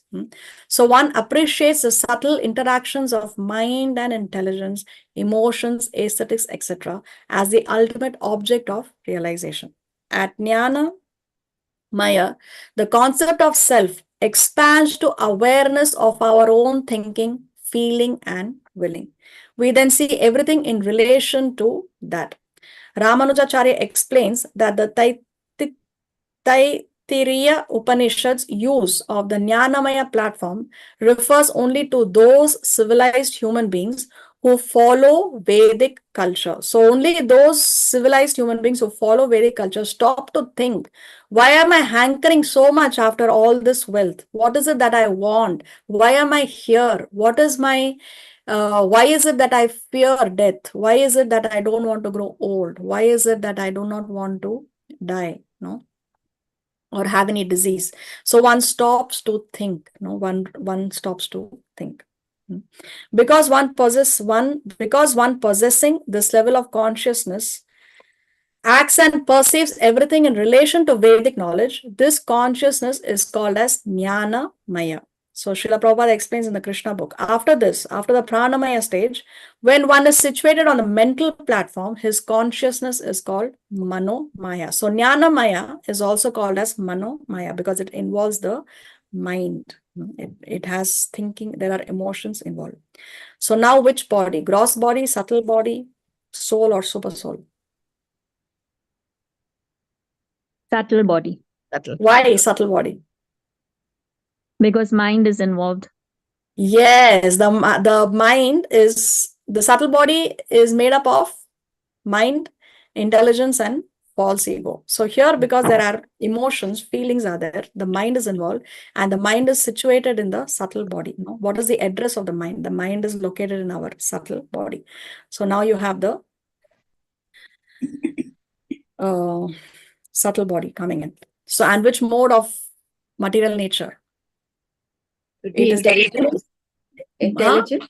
So one appreciates the subtle interactions of mind and intelligence, emotions, aesthetics, etc. as the ultimate object of realization. At Jnana Maya, the concept of self expands to awareness of our own thinking, feeling, and willing. We then see everything in relation to that. Ramanujacharya explains that the Taittiriya Upanishad's use of the Jnanamaya platform refers only to those civilized human beings who follow Vedic culture. So only those civilized human beings who follow Vedic culture stop to think, why am I hankering so much after all this wealth? What is it that I want? Why am I here? What is my why is it that I fear death? Why is it that I don't want to grow old? Why is it that I do not want to die? No, or have any disease. So one stops to think. No, one stops to think. Because one possessing this level of consciousness acts and perceives everything in relation to Vedic knowledge, this consciousness is called as Jnana Maya. So Srila Prabhupada explains in the Krishna book. After this, after the Pranamaya stage, when one is situated on the mental platform, his consciousness is called Mano Maya. So Jnana Maya is also called as Mano Maya because it involves the mind. It has thinking, there are emotions involved. So now which body? Gross body, subtle body, soul or super soul? Subtle body. Why subtle body? Because mind is involved. Yes, the mind is, the subtle body is made up of mind, intelligence, and false ego. So here, because there are emotions, feelings are there, the mind is involved, and the mind is situated in the subtle body. What is the address of the mind? The mind is located in our subtle body. So now you have the subtle body coming in. So, and which mode of material nature? It is Intelligence. intelligence.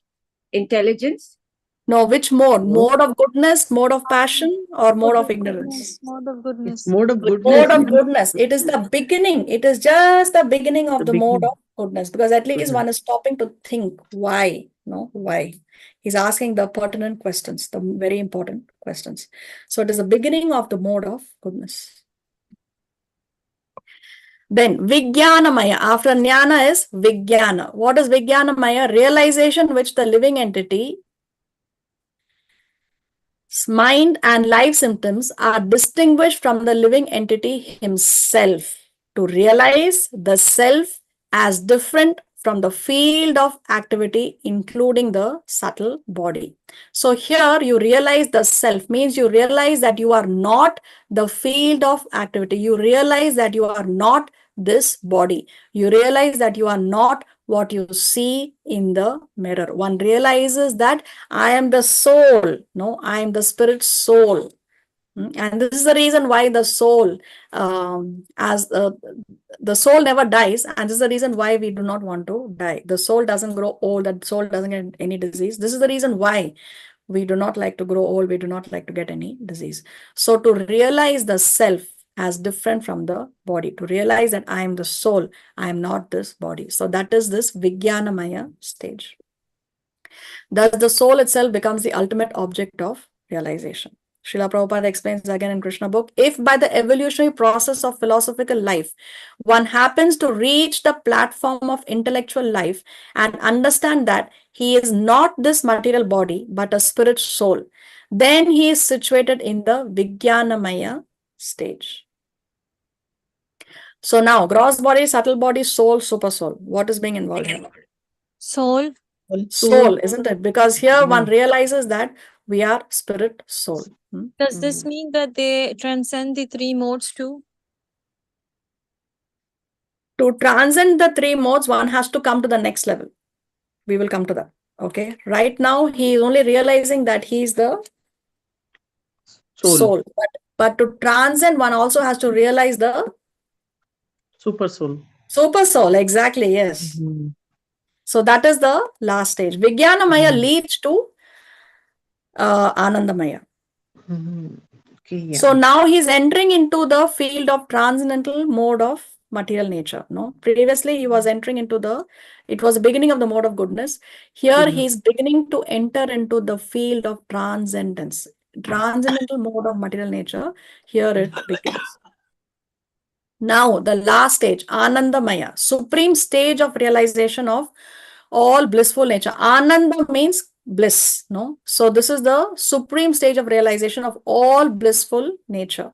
Intelligence. No, which mode? Mode of goodness, mode of passion, or mode of ignorance? Mode of goodness. It's mode of Mode goodness. of goodness. It is the beginning. It is just the beginning of the mode of goodness, because at least one is stopping to think why. No, why? He's asking the pertinent questions, the very important questions. So it is the beginning of the mode of goodness. Then Vijnanamaya. After Jnana is Vijnana. What is Vijnanamaya? Realization which the living entity mind and life symptoms are distinguished from the living entity himself, to realize the self as different from the field of activity, including the subtle body. So here you realize the self means you realize that you are not the field of activity. You realize that you are not this body. You realize that you are not what you see in the mirror. One realizes that I am the soul. No, I am the spirit soul. And this is the reason why the soul, the soul never dies. And this is the reason why we do not want to die. The soul doesn't grow old. The soul doesn't get any disease. This is the reason why we do not like to grow old. We do not like to get any disease. So to realize the self as different from the body, to realize that I am the soul, I am not this body. So that is this Vijnanamaya stage. Thus, the soul itself becomes the ultimate object of realization. Srila Prabhupada explains again in Krishna book, if by the evolutionary process of philosophical life, one happens to reach the platform of intellectual life and understand that he is not this material body, but a spirit soul, then he is situated in the Vijnanamaya stage. So now, gross body, subtle body, soul, super soul. What is being involved here? Soul. Soul, isn't it? Because here one realizes that we are spirit soul. Does this mean that they transcend the three modes too? To transcend the three modes, one has to come to the next level. We will come to that. Okay. Right now, he is only realizing that he is the soul. But to transcend, one also has to realize the Super soul. super soul. Exactly. Yes. So that is the last stage. Vijnanamaya leads to Anandamaya. Okay, yeah. So now he's entering into the field of transcendental mode of material nature. No, previously he was entering into it was the beginning of the mode of goodness. Here he's beginning to enter into the field of transcendence, transcendental mode of material nature. Here it begins. Now the last stage, Anandamaya, supreme stage of realization of all blissful nature. Ananda means bliss. No, so this is the supreme stage of realization of all blissful nature.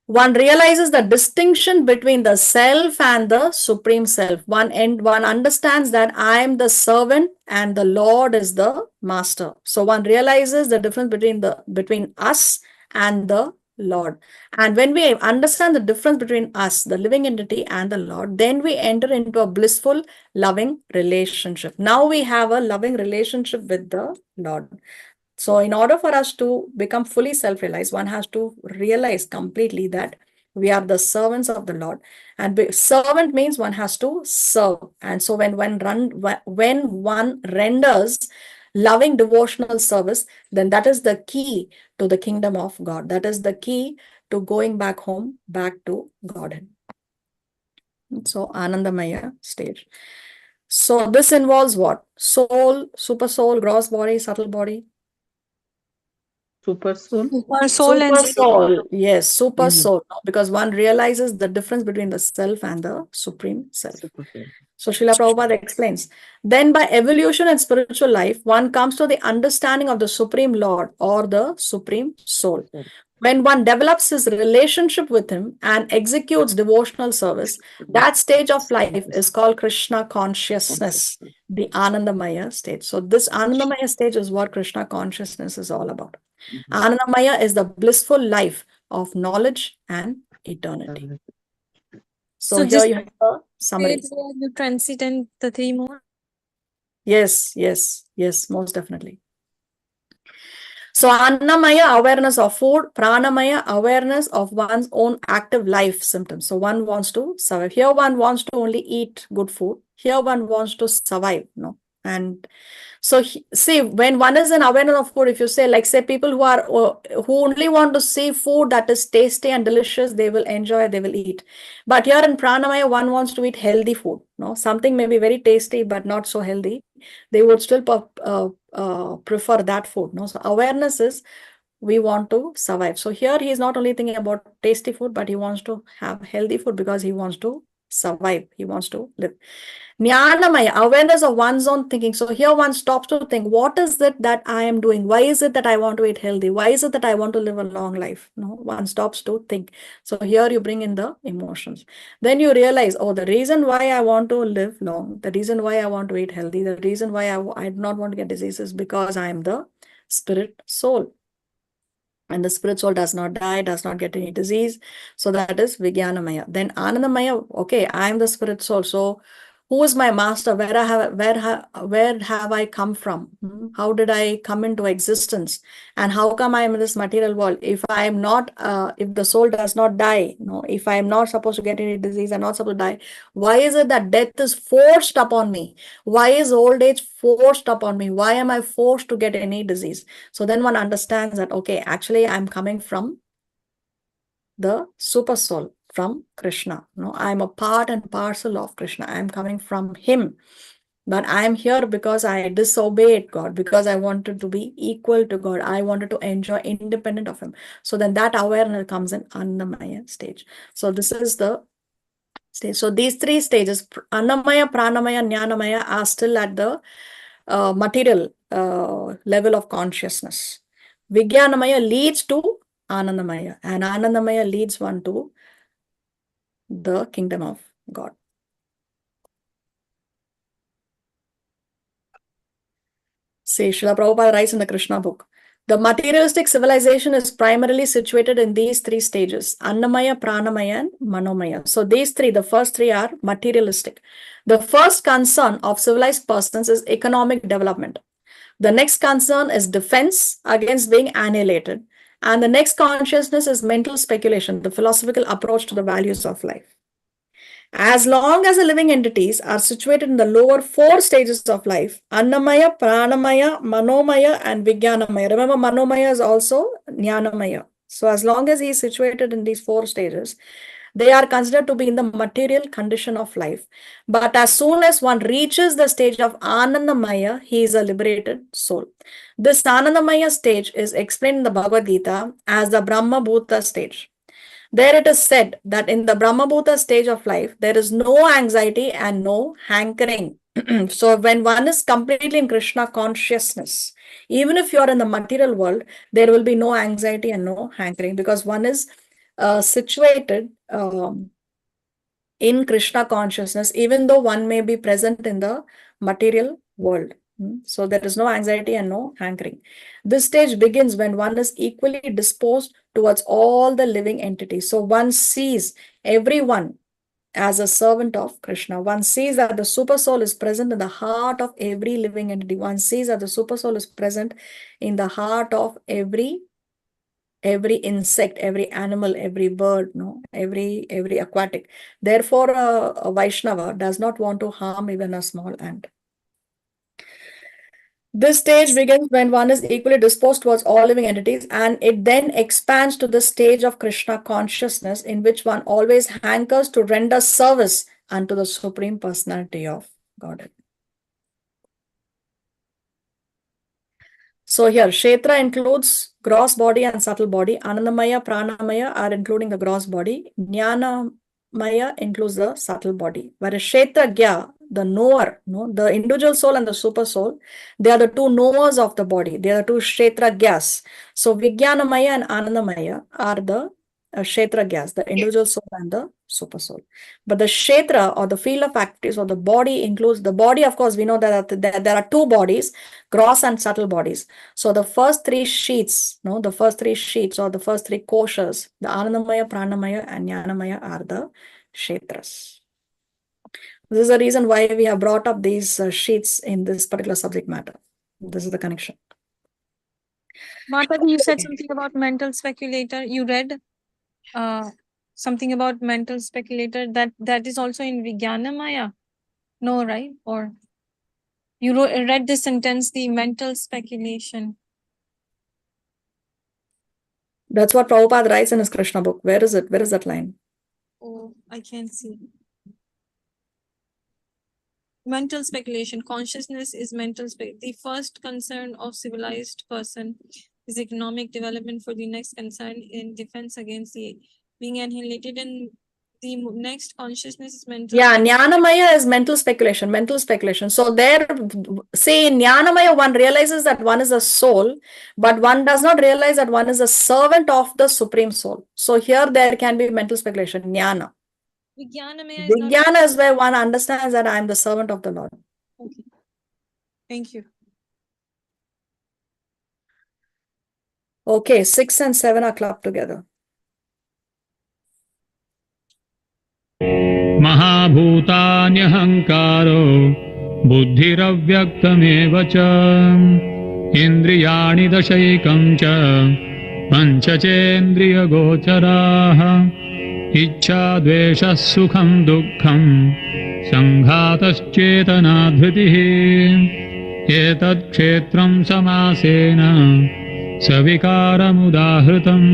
One realizes the distinction between the self and the supreme self. One understands that I am the servant and the Lord is the master. So one realizes the difference between us and the Lord. And when we understand the difference between us, the living entity, and the Lord, then we enter into a blissful, loving relationship. Now we have a loving relationship with the Lord. So in order for us to become fully self-realized, one has to realize completely that we are the servants of the Lord. And servant means one has to serve. And so when one renders loving devotional service, then that is the key to the kingdom of God. That is the key to going back home, back to Godhead. So Anandamaya stage. So this involves what? Soul, super soul, gross body, subtle body. Super soul. Super soul and Super soul, yes, super Mhm. soul, because one realizes the difference between the self and the supreme self. Super soul. So Srila Prabhupada explains, then by evolution and spiritual life, one comes to the understanding of the Supreme Lord or the Supreme Soul. When one develops his relationship with him and executes devotional service, that stage of life is called Krishna consciousness, the Anandamaya stage. So this Anandamaya stage is what Krishna consciousness is all about. Anandamaya is the blissful life of knowledge and eternity. So here this you have a summary. stage where you transcend the three modes. Yes, most definitely. So Annamaya, awareness of food, Pranamaya, awareness of one's own active life symptoms. So one wants to survive. Here one wants to only eat good food. Here one wants to survive, no? And so see, when one is in awareness of food, if you say, like say people who only want to see food that is tasty and delicious, they will enjoy, they will eat. But here in Pranamaya, one wants to eat healthy food, no? Something may be very tasty, but not so healthy. They would still prefer that food, no? So awareness is we want to survive. So here he is not only thinking about tasty food, but he wants to have healthy food because he wants to survive. He wants to live. Jnanamaya, awareness of one's own thinking. So here one stops to think, what is it that I am doing? Why is it that I want to eat healthy? Why is it that I want to live a long life? No, one stops to think. So here you bring in the emotions. Then you realize, oh, the reason why I want to live long, the reason why I want to eat healthy, the reason why I do not want to get diseases, because I am the spirit soul. And the spirit soul does not die, does not get any disease. So that is Vijnanamaya. Then Anandamaya, okay, I am the spirit soul. So who is my master? Where have I come from? How did I come into existence? And how come I am in this material world? If I am not, if the soul does not die, no, if I am not supposed to get any disease, I'm not supposed to die, why is it that death is forced upon me? Why is old age forced upon me? Why am I forced to get any disease? So then one understands that, okay, actually I'm coming from the super soul, from Krishna. No, I'm a part and parcel of Krishna. I'm coming from him. But I'm here because I disobeyed God, because I wanted to be equal to God. I wanted to enjoy independent of him. So then that awareness comes in Annamaya stage. So this is the stage. So these three stages, Annamaya, Pranamaya, Jnanamaya, are still at the material level of consciousness. Vijnanamaya leads to Anandamaya, and Anandamaya leads one to the kingdom of God. See, Srila Prabhupada writes in the Krishna book, the materialistic civilization is primarily situated in these three stages, Annamaya, Pranamaya, and Manomaya. So these three, the first three are materialistic. The first concern of civilized persons is economic development. The next concern is defense against being annihilated. And the next consciousness is mental speculation, the philosophical approach to the values of life. As long as the living entities are situated in the lower 4 stages of life, Annamaya, Pranamaya, Manomaya, and Vijnanamaya. Remember, Manomaya is also Jnanamaya. So as long as he is situated in these 4 stages, they are considered to be in the material condition of life. But as soon as one reaches the stage of Anandamaya, he is a liberated soul. This Anandamaya stage is explained in the Bhagavad Gita as the Brahma Bhuta stage. There it is said that in the Brahma Bhuta stage of life, there is no anxiety and no hankering. So when one is completely in Krishna consciousness, even if you are in the material world, there will be no anxiety and no hankering because one is situated in Krishna consciousness, even though one may be present in the material world. So there is no anxiety and no hankering. This stage begins when one is equally disposed towards all the living entities. So one sees everyone as a servant of Krishna. One sees that the super soul is present in the heart of every living entity. One sees that the super soul is present in the heart of every insect, every animal, every bird, every aquatic. Therefore, a Vaishnava does not want to harm even a small ant. This stage begins when one is equally disposed towards all living entities, and it then expands to the stage of Krishna consciousness, in which one always hankers to render service unto the Supreme Personality of Godhead. So here, Kshetra includes gross body and subtle body. Anandamaya, Pranamaya are including the gross body. Jnanamaya includes the subtle body. Whereas Kshetragya, the knower, the individual soul and the super soul, they are the two knowers of the body. They are the two Kshetragyas. So Vijnanamaya and Anandamaya are the Kshetragyas, the individual soul and the super soul. But the Kshetra or the field of activities or the body includes the body. Of course, we know that there are two bodies, gross and subtle bodies. So the first 3 sheets, the first 3 sheets or the first 3 koshas, the Anandamaya, Pranamaya, and Jnanamaya are the Kshetras. This is the reason why we have brought up these sheets in this particular subject matter. This is the connection. Mataji, you said something about mental speculator. You read something about mental speculator that is also in Vijnanamaya? No, right? Or you read this sentence, the mental speculation. That's what Prabhupada writes in his Krishna book. Where is it? Where is that line? Oh, I can't see. Mental speculation. Consciousness is mental The first concern of civilized person is economic development. For the next concern in defense against the being annihilated, and the next consciousness is mental. Yeah, Jnanamaya is mental speculation. So there, say in Jnanamaya, one realizes that one is a soul, but one does not realize that one is a servant of the Supreme Soul. So here there can be mental speculation, Jnana. Vijnana is where one understands that I am the servant of the Lord. Okay. Thank you. Okay, 6 and 7 are clubbed together. महाभूतान्यहङ्कारो बुद्धिरव्यक्तमेव च इन्द्रियाणि दशैकं च पञ्चचेन्द्रियगोचराः इच्छा द्वेषः सुखं दुःखं सङ्घातश्चेतनाधृतिः एतत् क्षेत्रं समासेन सविकारमुदाहृतम्.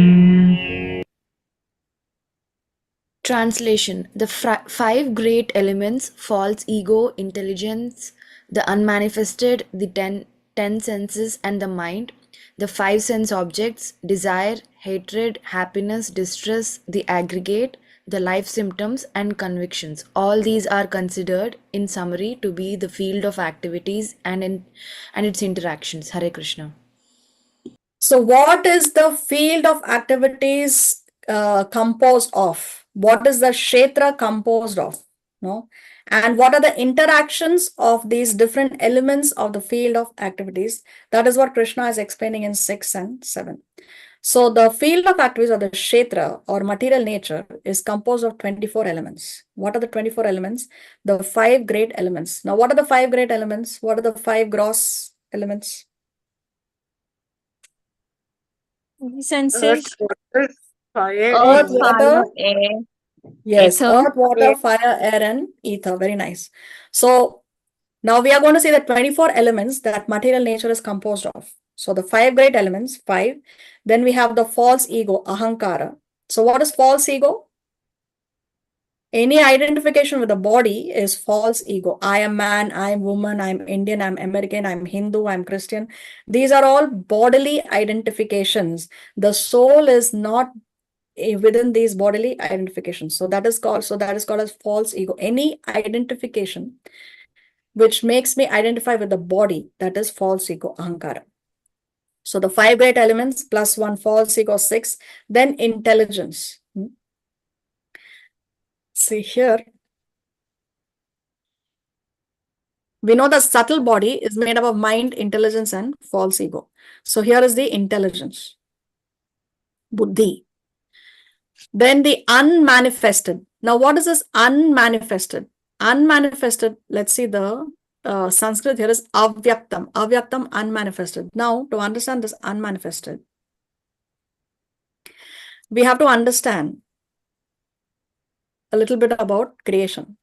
Translation: The 5 great elements, false ego, intelligence, the unmanifested, the 10 senses and the mind, the 5 sense objects, desire, hatred, happiness, distress, the aggregate, the life symptoms and convictions. All these are considered in summary to be the field of activities and its interactions. Hare Krishna. So what is the field of activities composed of? What is the Kshetra composed of? And what are the interactions of these different elements of the field of activities? That is what Krishna is explaining in 6 and 7. So the field of activities or the Kshetra or material nature is composed of 24 elements. What are the 24 elements? The 5 great elements. Now, what are the 5 great elements? What are the 5 gross elements? Senses. Earth, water, fire, Earth, and water, air. Yes, Ether. earth, water, fire, air, and ether. Very nice. So now we are going to see the 24 elements that material nature is composed of. So the 5 great elements, 5. Then we have the false ego, ahankara. So what is false ego? Any identification with the body is false ego. I am man, I am woman, I am Indian, I am American, I am Hindu, I am Christian. These are all bodily identifications. The soul is not within these bodily identifications. So that is called as false ego. Any identification which makes me identify with the body, that is false ego, ahankara. So the 5 great elements plus 1 false ego, 6. Then intelligence. See here, we know the subtle body is made up of mind, intelligence, and false ego. So here is the intelligence, buddhi. Then the unmanifested. Now, what is this unmanifested? Unmanifested, let's see the Sanskrit here is avyaktam. Avyaktam, unmanifested. Now, to understand this unmanifested, we have to understand a little bit about creation.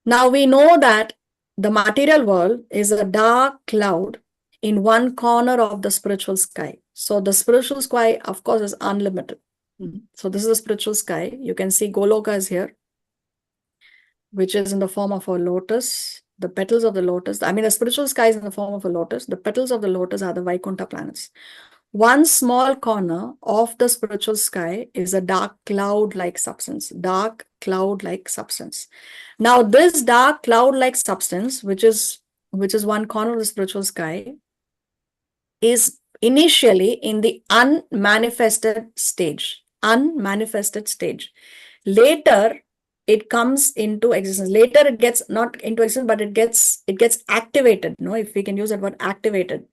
Now, we know that the material world is a dark cloud in one corner of the spiritual sky. So the spiritual sky, of course, is unlimited. So this is the spiritual sky. You can see Goloka is here, which is in the form of a lotus. The petals of the lotus, I mean, the spiritual sky is in the form of a lotus. The petals of the lotus are the Vaikuntha planets. One small corner of the spiritual sky is a dark cloud-like substance. Dark cloud-like substance. Now, this dark cloud-like substance, which is one corner of the spiritual sky, is initially in the unmanifested stage. Unmanifested stage. Later, it comes into existence. Later, it gets not into existence, but it gets activated. No, if we can use that word, activated.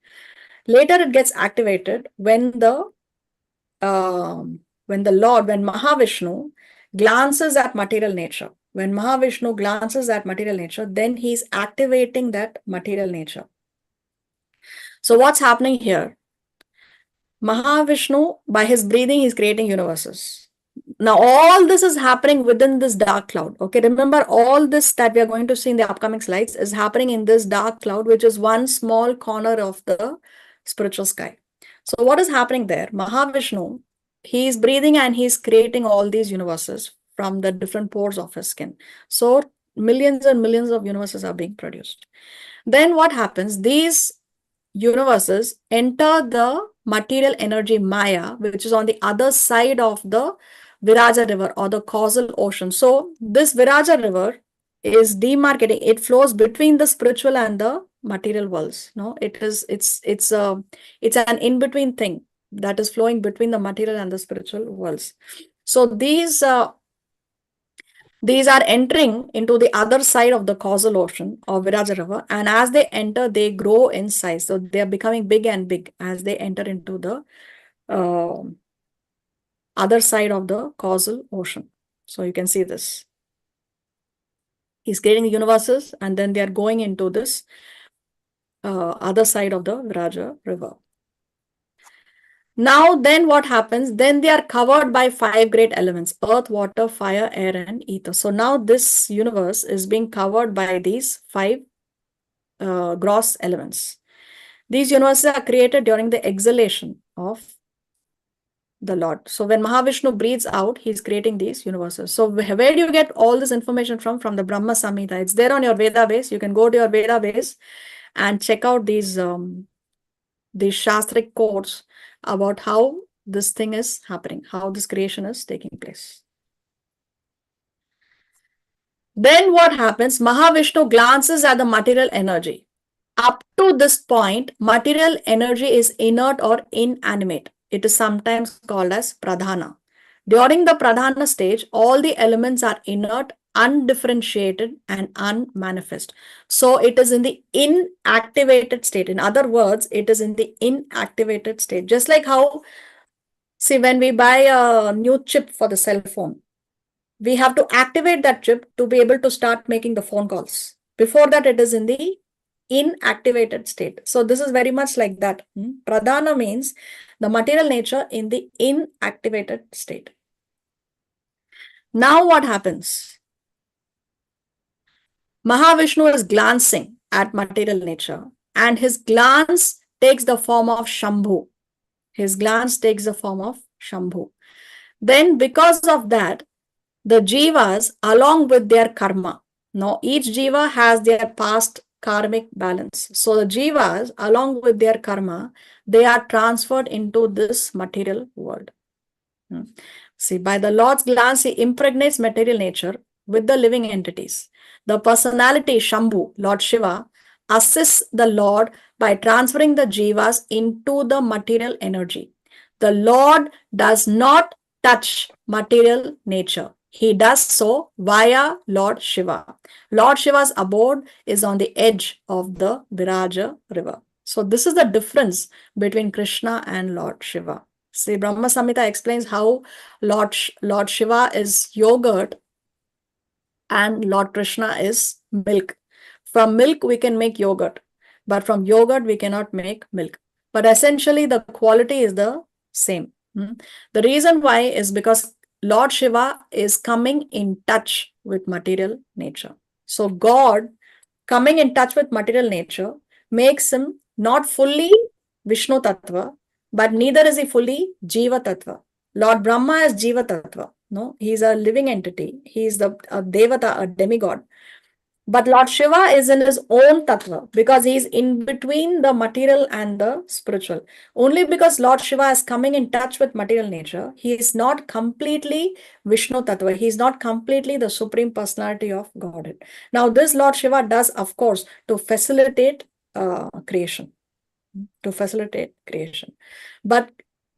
Later, it gets activated when the Lord, when Mahavishnu glances at material nature. When Mahavishnu glances at material nature, then he's activating that material nature. So what's happening here? Mahavishnu, by his breathing, he's creating universes. Now, all this is happening within this dark cloud. Okay, remember all this that we are going to see in the upcoming slides is happening in this dark cloud, which is one small corner of the spiritual sky. So what is happening there? Mahavishnu, he is breathing and he's creating all these universes from the different pores of his skin. So millions and millions of universes are being produced. Then what happens? These universes enter the material energy Maya, which is on the other side of the Viraja river or the causal ocean. So this Viraja river is demarcating. It flows between the spiritual and the material worlds. No, it's an in-between thing that is flowing between the material and the spiritual worlds. So these are entering into the other side of the causal ocean or Viraja river, and as they enter, they grow in size. So they are becoming big and big as they enter into the other side of the causal ocean. So you can see this. He's creating the universes, and then they are going into this other side of the Viraja river. Now, then what happens? Then they are covered by 5 great elements: earth, water, fire, air, and ether. So now this universe is being covered by these 5 gross elements. These universes are created during the exhalation of the Lord. So when Mahavishnu breathes out, he's creating these universes. So where do you get all this information from? From the Brahma Samhita. It's there on your Veda base. You can go to your Veda base and check out these Shastric codes about how this thing is happening, how this creation is taking place. Then what happens? Mahavishnu glances at the material energy. Up to this point, material energy is inert or inanimate. It is sometimes called as pradhana. During the pradhana stage, all the elements are inert, undifferentiated, and unmanifest. So it is in the inactivated state. In other words, it is in the inactivated state. Just like how, see, when we buy a new chip for the cell phone, we have to activate that chip to be able to start making the phone calls. Before that, it is in the inactivated state. So this is very much like that. Pradhana means the material nature in the inactivated state. Now what happens? Mahavishnu is glancing at material nature, and his glance takes the form of Shambhu. His glance takes the form of Shambhu. Then because of that, the jivas, along with their karma, now each jiva has their past karmic balance. So the jivas, along with their karma, they are transferred into this material world. See, by the Lord's glance, he impregnates material nature with the living entities. The personality Shambhu, Lord Shiva, assists the Lord by transferring the jivas into the material energy. The Lord does not touch material nature. He does so via Lord Shiva. Lord Shiva's abode is on the edge of the Viraja river. So this is the difference between Krishna and Lord Shiva. See, Brahma Samhita explains how Lord Shiva is yogurt and Lord Krishna is milk. From milk, we can make yogurt, but from yogurt, we cannot make milk. But essentially, the quality is the same. The reason why is because Lord Shiva is coming in touch with material nature. So, God coming in touch with material nature makes him not fully Vishnu Tattva, but neither is he fully Jiva Tattva. Lord Brahma is Jiva Tattva. No, he's a living entity. He is a Devata, a demigod. But Lord Shiva is in his own tattva because he is in between the material and the spiritual. Only because Lord Shiva is coming in touch with material nature, he is not completely Vishnu tattva. He is not completely the supreme personality of Godhead. Now, this Lord Shiva does, of course, to facilitate creation. To facilitate creation. But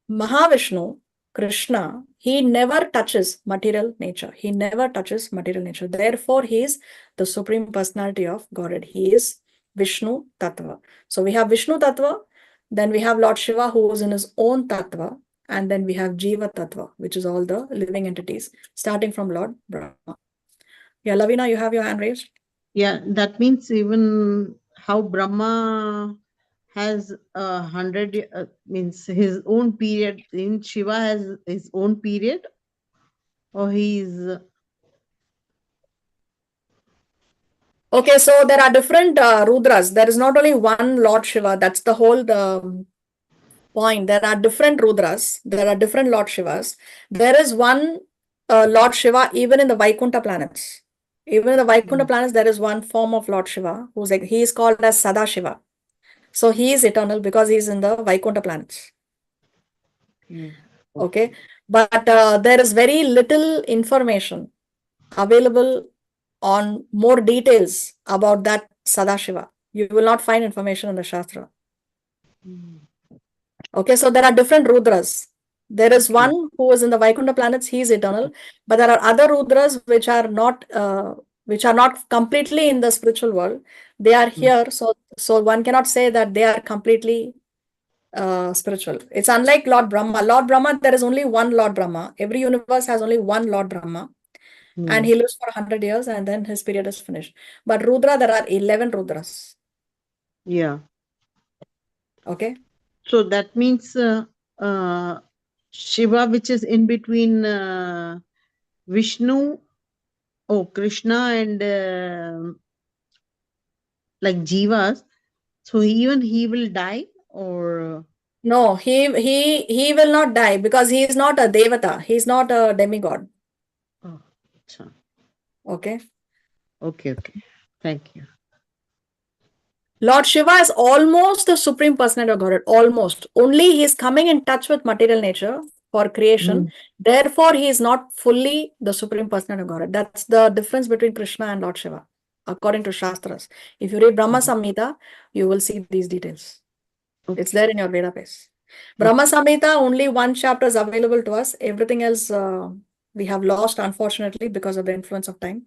Mahavishnu, Krishna, he never touches material nature. He never touches material nature. Therefore, he is the supreme personality of Godhead. He is Vishnu Tattva. So we have Vishnu Tattva, then we have Lord Shiva who is in his own Tattva, and then we have Jiva Tattva, which is all the living entities, starting from Lord Brahma. Yeah, Lavina, you have your hand raised. Yeah, that means even how Brahma has 100 means his own period. In Shiva has his own period, or he's Okay, so there are different Rudras. There is not only one Lord Shiva. That's the whole point. There are different Rudras. There are different Lord Shivas. There is one Lord Shiva even in the Vaikuntha planets. Even in the Vaikuntha planets, there is one form of Lord Shiva who's like, he is called as Sadashiva. So he is eternal because he is in the Vaikuntha planets. Okay, but there is very little information available on more details about that Sadashiva. You will not find information in the Shastra. Okay, so there are different Rudras. There is one who is in the Vaikuntha planets, he is eternal, but there are other Rudras which are not completely in the spiritual world. They are here, so one cannot say that they are completely spiritual. It's unlike Lord Brahma. Lord Brahma, there is only one Lord Brahma. Every universe has only one Lord Brahma. And he lives for 100 years and then his period is finished. But Rudra, there are 11 Rudras. Yeah. Okay. So that means Shiva, which is in between Vishnu, Krishna, and like Jivas. So even he will die, or no, he will not die because he is not a devata. He is not a demigod. Oh, achha. Okay. Okay. Thank you. Lord Shiva is almost the supreme personality of Godhead. Almost. Only he is coming in touch with material nature for creation. Therefore, he is not fully the supreme personality of Godhead. That's the difference between Krishna and Lord Shiva, according to Shastras. If you read Brahma Samhita, you will see these details. It's there in your Veda base. Brahma Samhita, only one chapter is available to us. Everything else we have lost, unfortunately, because of the influence of time.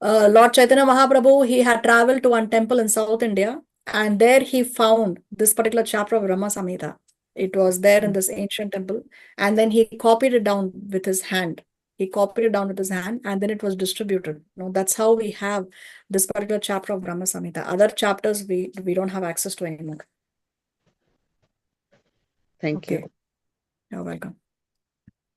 Lord Chaitanya Mahaprabhu, he had traveled to one temple in South India, and there he found this particular chapter of Brahma Samhita. It was there in this ancient temple, and then he copied it down with his hand. And then it was distributed. That's how we have this particular chapter of Brahma Samhita. Other chapters we don't have access to anymore. Thank you. You're welcome.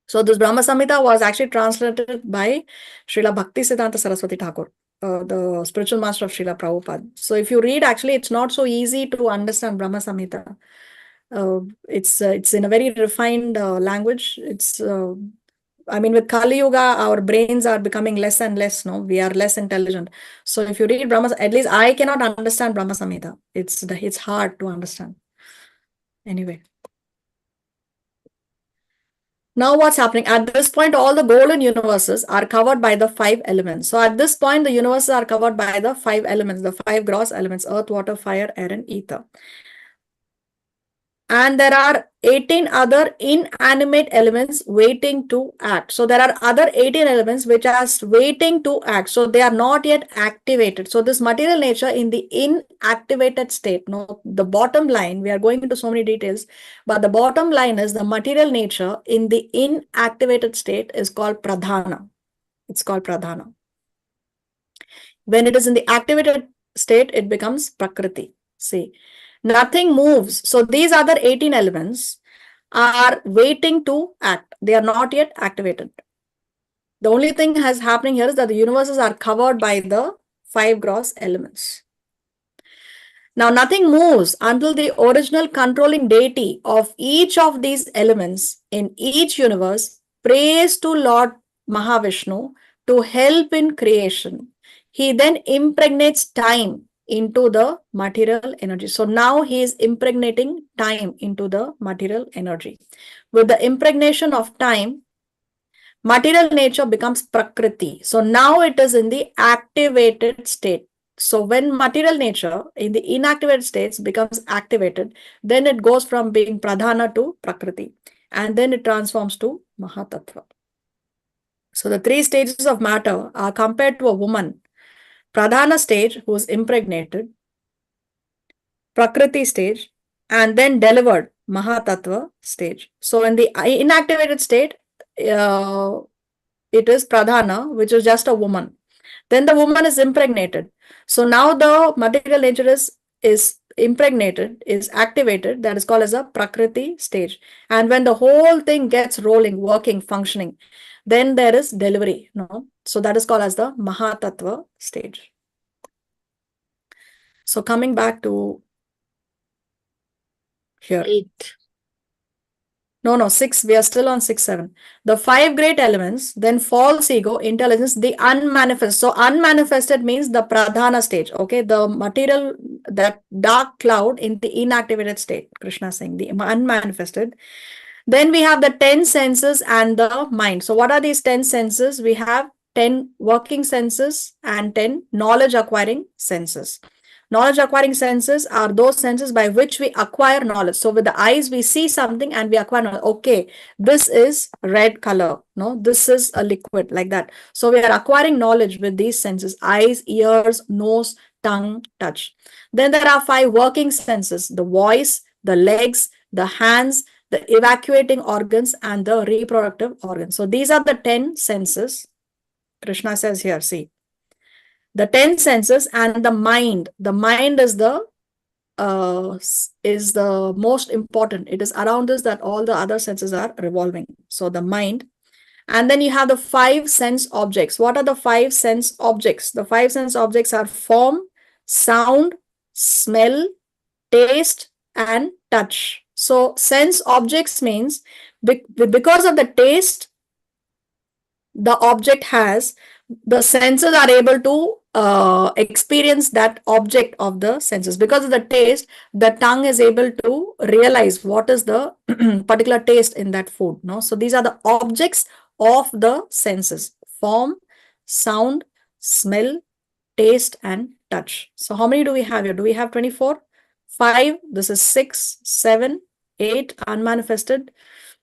So this Brahma Samhita was actually translated by Srila Bhakti Siddhanta Saraswati Thakur, the spiritual master of Srila Prabhupada. So if you read, actually, it's not so easy to understand Brahma Samhita. It's in a very refined language. I mean, with Kali Yuga, our brains are becoming less and less, no? We are less intelligent. So if you read Brahma, at least I cannot understand Brahma Samhita. It's hard to understand. Anyway. Now what's happening? At this point, all the golden universes are covered by the 5 elements. So at this point, the universes are covered by the 5 elements, the 5 gross elements, earth, water, fire, air, and ether. And there are 18 other inanimate elements waiting to act. So there are other 18 elements which are waiting to act. So they are not yet activated. So this material nature in the inactivated state, no, the bottom line, we are going into so many details, but the bottom line is the material nature in the inactivated state is called pradhana. It's called pradhana. When it is in the activated state, it becomes prakriti. See. Nothing moves. So these other 18 elements are waiting to act. They are not yet activated. The only thing has happening here is that the universes are covered by the 5 gross elements. Now nothing moves until the original controlling deity of each of these elements in each universe prays to Lord Mahavishnu to help in creation. He then impregnates time into the material energy. So now he is impregnating time into the material energy. With the impregnation of time, material nature becomes prakriti. So now it is in the activated state. So when material nature in the inactivated states becomes activated, then it goes from being pradhana to prakriti. And then it transforms to mahatattva. So the 3 stages of matter are compared to a woman. Pradhana stage, who is impregnated, Prakriti stage, and then delivered Mahatattva stage. So in the inactivated state, it is Pradhana, which is just a woman. Then the woman is impregnated. So now the material nature is impregnated, is activated. That is called as a Prakriti stage. And when the whole thing gets rolling, working, functioning, then there is delivery. No? So that is called as the Mahatattva stage. So coming back to here. 8. No, 6. We are still on 6, 7. The 5 great elements, then false ego, intelligence, the unmanifest. So unmanifested means the pradhana stage. Okay, the material, that dark cloud in the inactivated state. Krishna saying the unmanifested. Then we have the 10 senses and the mind. So what are these 10 senses? We have 10 working senses and 10 knowledge acquiring senses. Knowledge acquiring senses are those senses by which we acquire knowledge. So with the eyes, we see something and we acquire knowledge. Okay, this is red color. No, this is a liquid, like that. So we are acquiring knowledge with these senses: eyes, ears, nose, tongue, touch. Then there are 5 working senses: the voice, the legs, the hands, the evacuating organs, and the reproductive organs. So these are the 10 senses. Krishna says here, see. The 10 senses and the mind. The mind is the most important. It is around this that all the other senses are revolving. So the mind. And then you have the 5 sense objects. What are the 5 sense objects? The 5 sense objects are form, sound, smell, taste, and touch. So sense objects means because of the taste the object has, the senses are able to experience that object of the senses. Because of the taste, the tongue is able to realize what is the particular taste in that food. No, so these are the objects of the senses: form, sound, smell, taste, and touch. So how many do we have here? Do we have 24? 5. This is 6, 7, 8 unmanifested.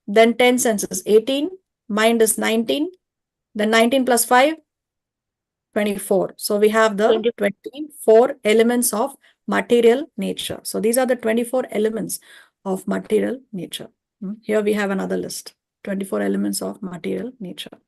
Then 10 senses, 18. Mind is 19. Then 19 plus 5, 24. So we have the 24 elements of material nature. So these are the 24 elements of material nature. Here we have another list. 24 elements of material nature.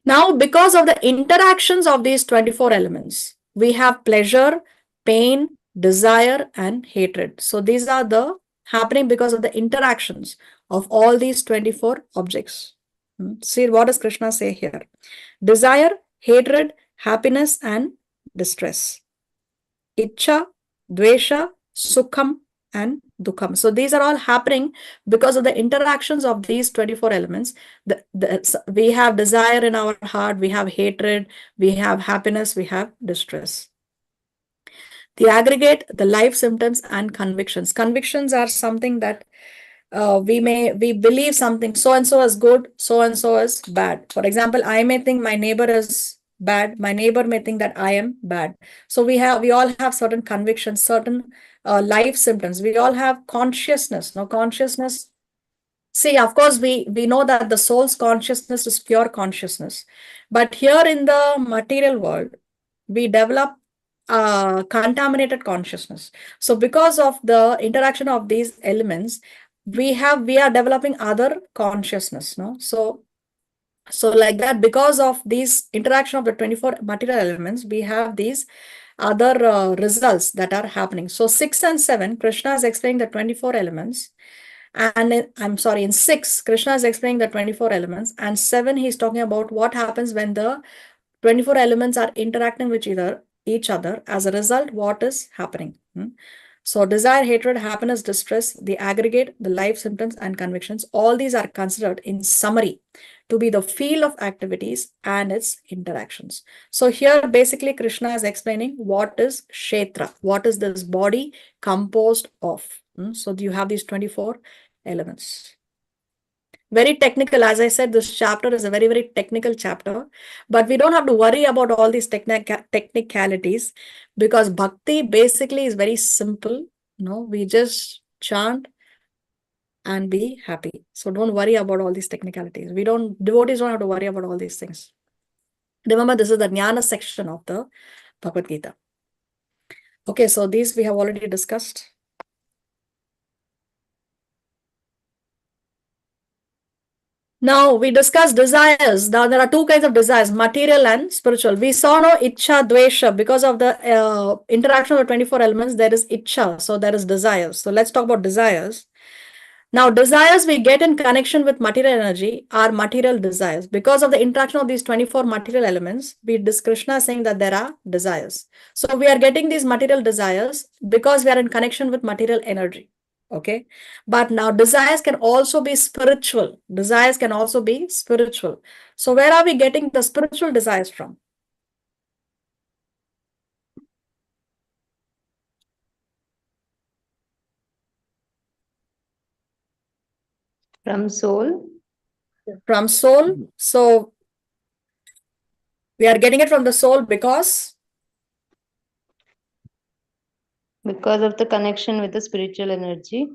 Now, because of the interactions of these 24 elements, we have pleasure, pain, desire, and hatred. So these are the happening because of the interactions of all these 24 objects. See, what does Krishna say here? Desire, hatred, happiness, and distress. Ichcha, dvesha, sukham, and dukham. So these are all happening because of the interactions of these 24 elements. We have desire in our heart, we have hatred, we have happiness, we have distress. The aggregate, the life symptoms, and convictions. Convictions are something that we believe something, so and so is good, so and so is bad. For example, I may think my neighbor is bad, my neighbor may think that I am bad. So we all have certain convictions, certain life symptoms. We all have consciousness. No, consciousness. See, of course, we know that the soul's consciousness is pure consciousness, but here in the material world, we develop contaminated consciousness. So because of the interaction of these elements, we are developing other consciousness. No, so like that, because of these interaction of the 24 material elements, we have these other results that are happening. So 6 and 7, Krishna is explaining the 24 elements. And in 6, Krishna is explaining the 24 elements, and 7, he's talking about what happens when the 24 elements are interacting with each other. As a result, what is happening? So desire, hatred, happiness, distress, the aggregate, the life symptoms, and convictions, all these are considered in summary to be the field of activities and its interactions. So here basically Krishna is explaining what is Kshetra, what is this body composed of. So you have these 24 elements. Very technical. As I said, this chapter is a very, very technical chapter, but we don't have to worry about all these technicalities, because bhakti basically is very simple. We just chant and be happy. So don't worry about all these technicalities. Devotees don't have to worry about all these things. Remember, this is the Jnana section of the Bhagavad Gita. Okay, so these we have already discussed. Now we discussed desires. Now there are two kinds of desires, material and spiritual. We saw no Ichcha, Dvesha. Because of the interaction of the 24 elements, there is Ichcha. So there is desires. So let's talk about desires. Now desires we get in connection with material energy are material desires. Because of the interaction of these 24 material elements, Krishna is saying that there are desires. So we are getting these material desires because we are in connection with material energy. Okay, but now desires can also be spiritual. Desires can also be spiritual. So where are we getting the spiritual desires from? From soul. From soul. So we are getting it from the soul because Of the connection with the spiritual energy.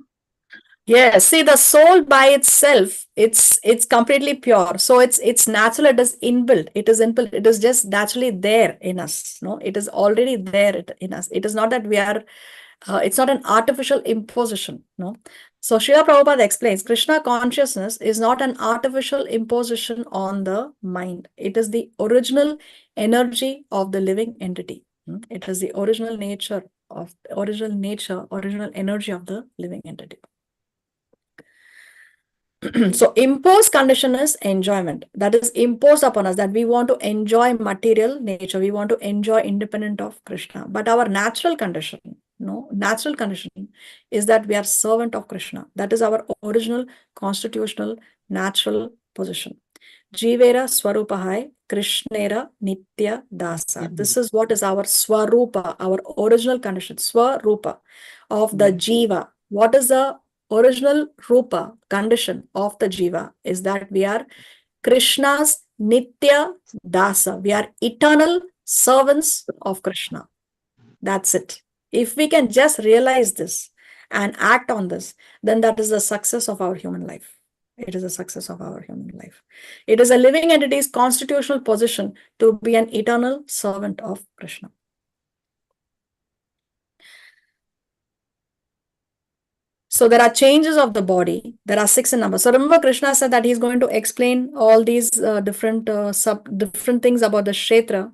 yes, see, the soul by itself, it's completely pure. So it's natural, it is inbuilt, it is inbuilt, it is just naturally there in us. No, it is already there in us. It is not that we are, it's not an artificial imposition. No. So Srila Prabhupada explains, Krishna consciousness is not an artificial imposition on the mind. It is the original energy of the living entity. It is the original original energy of the living entity. So imposed condition is enjoyment. That is imposed upon us, that we want to enjoy material nature. We want to enjoy independent of Krishna. But our natural condition is that we are servant of Krishna. That is our original constitutional natural position. Jivera Swarupahai Krishnera Nitya Dasa. This is what is our Swarupa, our original condition, Swarupa of the Jiva. What is the original Rupa condition of the Jiva? Is that we are Krishna's Nitya Dasa. We are eternal servants of Krishna. That's it. If we can just realize this and act on this, then that is the success of our human life. It is a success of our human life. It is a living entity's constitutional position to be an eternal servant of Krishna. So there are changes of the body. There are 6 in number. So remember, Krishna said that he's going to explain all these different things about the Kshetra.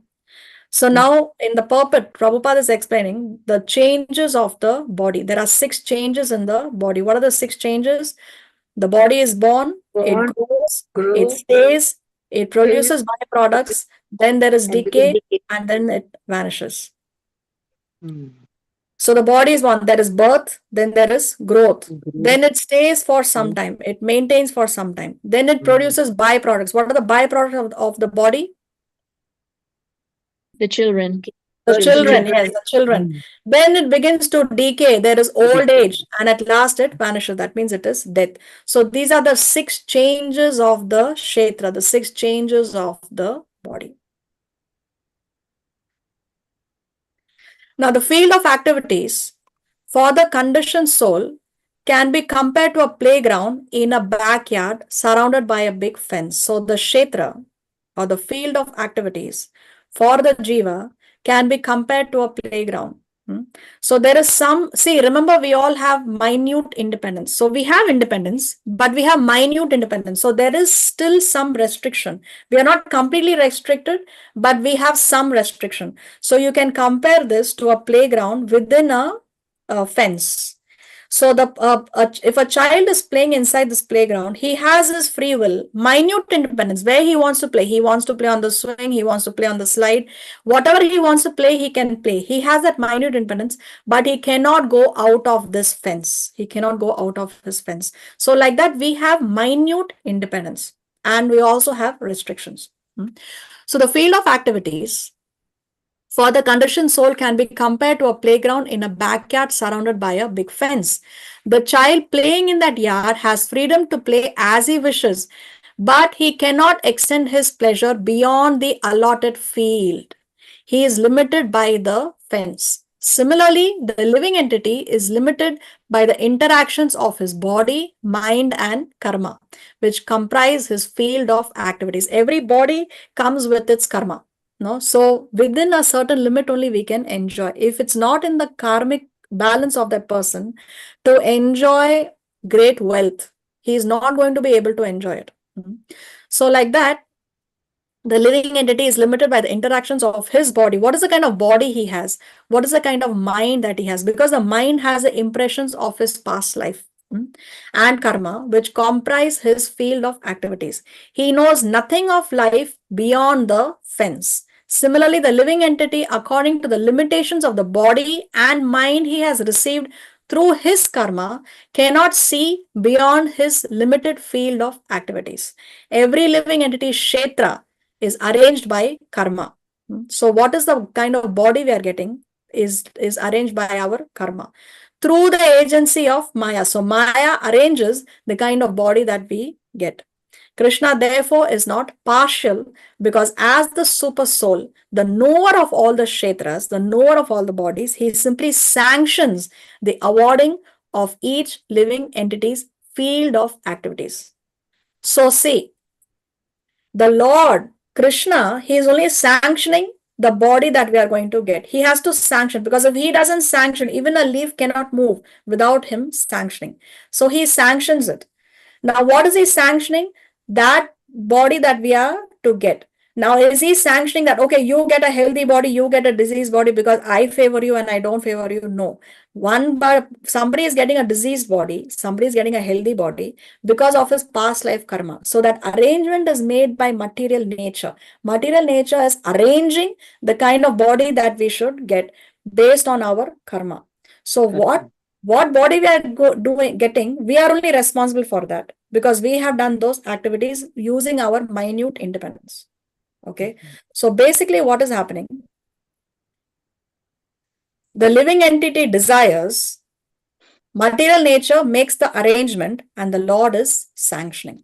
So now in the purport, Prabhupada is explaining the changes of the body. There are 6 changes in the body. What are the 6 changes? The body is born, it grows, it stays, it produces byproducts, then there is decay, and then it vanishes. So the body is born, there is birth, then there is growth. Then it stays for some time, it maintains for some time. Then it produces byproducts. What are the byproducts of the body? The children. The children, yes, the children. Then it begins to decay. There is old age, and at last it vanishes. That means it is death. So these are the 6 changes of the kshetra, the 6 changes of the body. Now, the field of activities for the conditioned soul can be compared to a playground in a backyard surrounded by a big fence. So the kshetra, or the field of activities for the jiva, can be compared to a playground. So there is some, see, remember, we all have minute independence. So we have independence, but we have minute independence. So there is still some restriction. We are not completely restricted, but we have some restriction. So you can compare this to a playground within a fence. So if a child is playing inside this playground, he has his free will, minute independence, where he wants to play. He wants to play on the swing, he wants to play on the slide. Whatever he wants to play, he can play. He has that minute independence, but he cannot go out of this fence. He cannot go out of his fence. So like that, we have minute independence, and we also have restrictions. So the field of activities for the conditioned soul can be compared to a playground in a backyard surrounded by a big fence. The child playing in that yard has freedom to play as he wishes, but he cannot extend his pleasure beyond the allotted field. He is limited by the fence. Similarly, the living entity is limited by the interactions of his body, mind, and karma, which comprise his field of activities. Every body comes with its karma. No, so within a certain limit only we can enjoy. If it's not in the karmic balance of that person to enjoy great wealth, he is not going to be able to enjoy it. So like that, the living entity is limited by the interactions of his body. What is the kind of body he has? What is the kind of mind that he has? Because the mind has the impressions of his past life and karma, which comprise his field of activities. He knows nothing of life beyond the fence. Similarly, the living entity, according to the limitations of the body and mind he has received through his karma, cannot see beyond his limited field of activities. Every living entity's kshetra is arranged by karma. So what is the kind of body we are getting is arranged by our karma through the agency of Maya. So Maya arranges the kind of body that we get. Krishna therefore is not partial, because as the super soul, the knower of all the kshetras, the knower of all the bodies, he simply sanctions the awarding of each living entity's field of activities. So see, the Lord Krishna, he is only sanctioning the body that we are going to get. He has to sanction, because if he doesn't sanction, even a leaf cannot move without him sanctioning. So he sanctions it. Now, what is he sanctioning? That body that we are to get. Now, is he sanctioning that, okay, you get a healthy body, you get a diseased body because I favor you and I don't favor you? No. Somebody is getting a diseased body, somebody is getting a healthy body because of his past life karma. So that arrangement is made by material nature. Material nature is arranging the kind of body that we should get based on our karma. So what body we are getting, we are only responsible for that, because we have done those activities using our minute independence. Okay, so basically what is happening? The living entity desires, material nature makes the arrangement, and the Lord is sanctioning.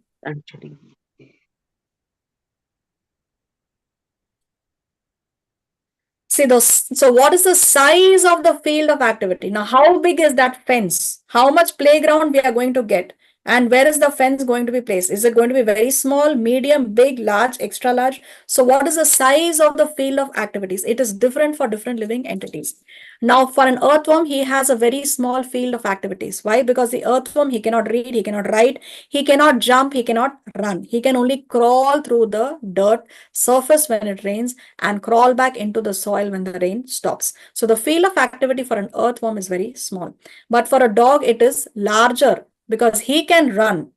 See those. So what is the size of the field of activity? Now, how big is that fence? How much playground we are going to get? And where is the fence going to be placed? Is it going to be very small, medium, big, large, extra large? So what is the size of the field of activities? It is different for different living entities. Now, for an earthworm, he has a very small field of activities. Why? Because the earthworm, he cannot read, he cannot write, he cannot jump, he cannot run. He can only crawl through the dirt surface when it rains and crawl back into the soil when the rain stops. So the field of activity for an earthworm is very small. But for a dog, it is larger, because he can run.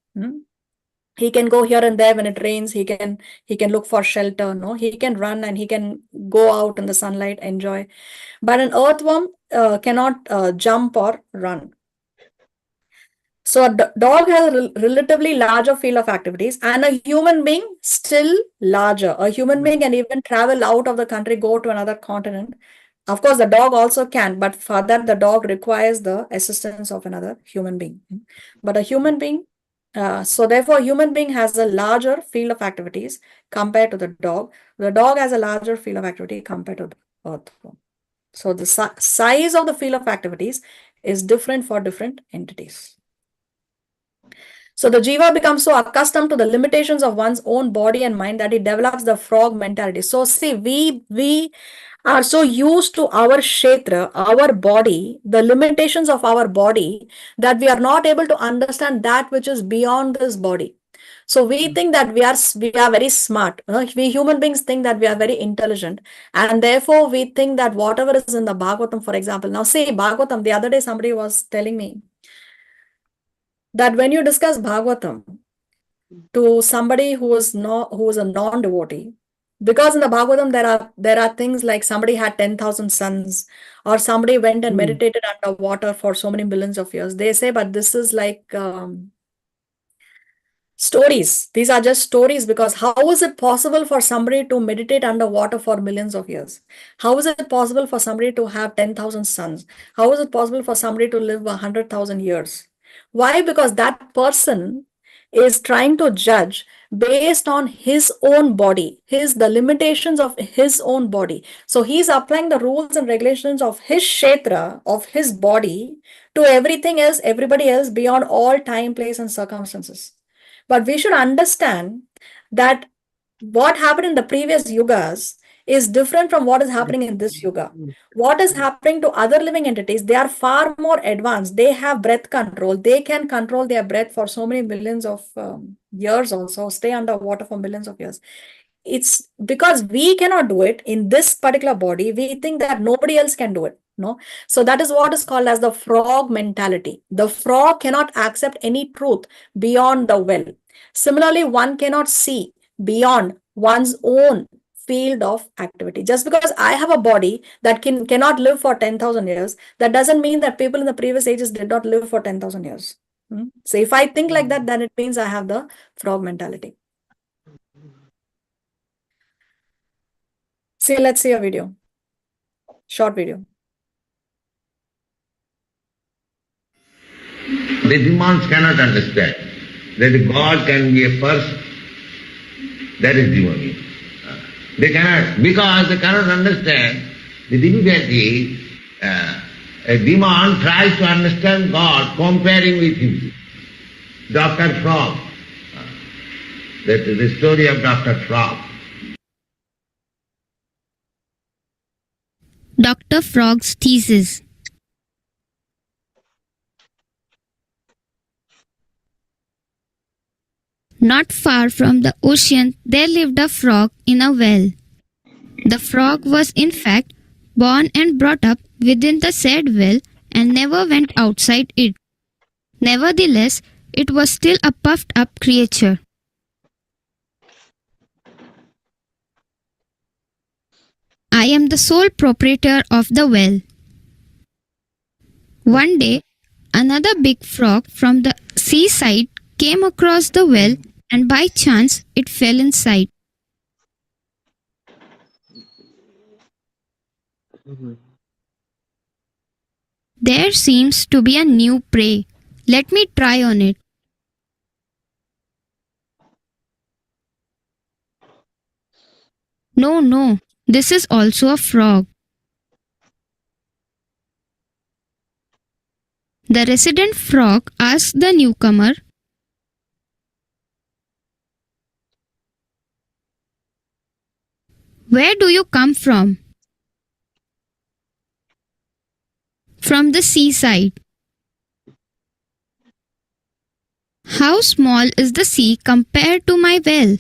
He can go here and there when it rains. He can look for shelter. No, he can run and he can go out in the sunlight, enjoy. But an earthworm cannot jump or run. So a dog has a relatively larger field of activities, and a human being still larger. A human being can even travel out of the country, go to another continent. Of course, the dog also can, but for that, the dog requires the assistance of another human being. But a human being, so therefore, a human being has a larger field of activities compared to the dog. The dog has a larger field of activity compared to the earthworm. So the size of the field of activities is different for different entities. So the jiva becomes so accustomed to the limitations of one's own body and mind that it develops the frog mentality. So see, we are so used to our kshetra, our body, the limitations of our body, that we are not able to understand that which is beyond this body. So we think that we are very smart. We human beings think that we are very intelligent, and therefore we think that whatever is in the Bhagavatam, for example. Now see, Bhagavatam, the other day somebody was telling me that when you discuss Bhagavatam to somebody who is a non-devotee, because in the Bhagavatam there are things like somebody had 10,000 sons, or somebody went and meditated underwater for so many billions of years. They say, but this is like stories. These are just stories, because how is it possible for somebody to meditate underwater for millions of years? How is it possible for somebody to have 10,000 sons? How is it possible for somebody to live 100,000 years? Why? Because that person is trying to judge based on his own body, the limitations of his own body. So he's applying the rules and regulations of his kshetra, of his body, to everything else, everybody else, beyond all time, place, and circumstances. But we should understand that what happened in the previous yugas is different from what is happening in this yuga. What is happening to other living entities, they are far more advanced. They have breath control. They can control their breath for so many millions of years also, stay underwater for millions of years. It's because we cannot do it in this particular body. We think that nobody else can do it. No. So that is what is called as the frog mentality. The frog cannot accept any truth beyond the well. Similarly, one cannot see beyond one's own field of activity. Just because I have a body that cannot live for 10,000 years, that doesn't mean that people in the previous ages did not live for 10,000 years. So if I think like that, then it means I have the frog mentality. See, let's see a video. Short video. The demons cannot understand that God can be a person. That is demonic. They cannot, because they cannot understand the difficulty. A demon tries to understand God comparing with him. Dr. Frog. That is the story of Dr. Frog. Dr. Frog's thesis. Not far from the ocean, there lived a frog in a well. The frog was in fact born and brought up within the said well and never went outside it. Nevertheless, it was still a puffed up creature. I am the sole proprietor of the well. One day, another big frog from the seaside came across the well, and by chance it fell inside. There seems to be a new prey. Let me try on it. No, this is also a frog. The resident frog asked the newcomer, "Where do you come from?" "From the seaside." "How small is the sea compared to my well?"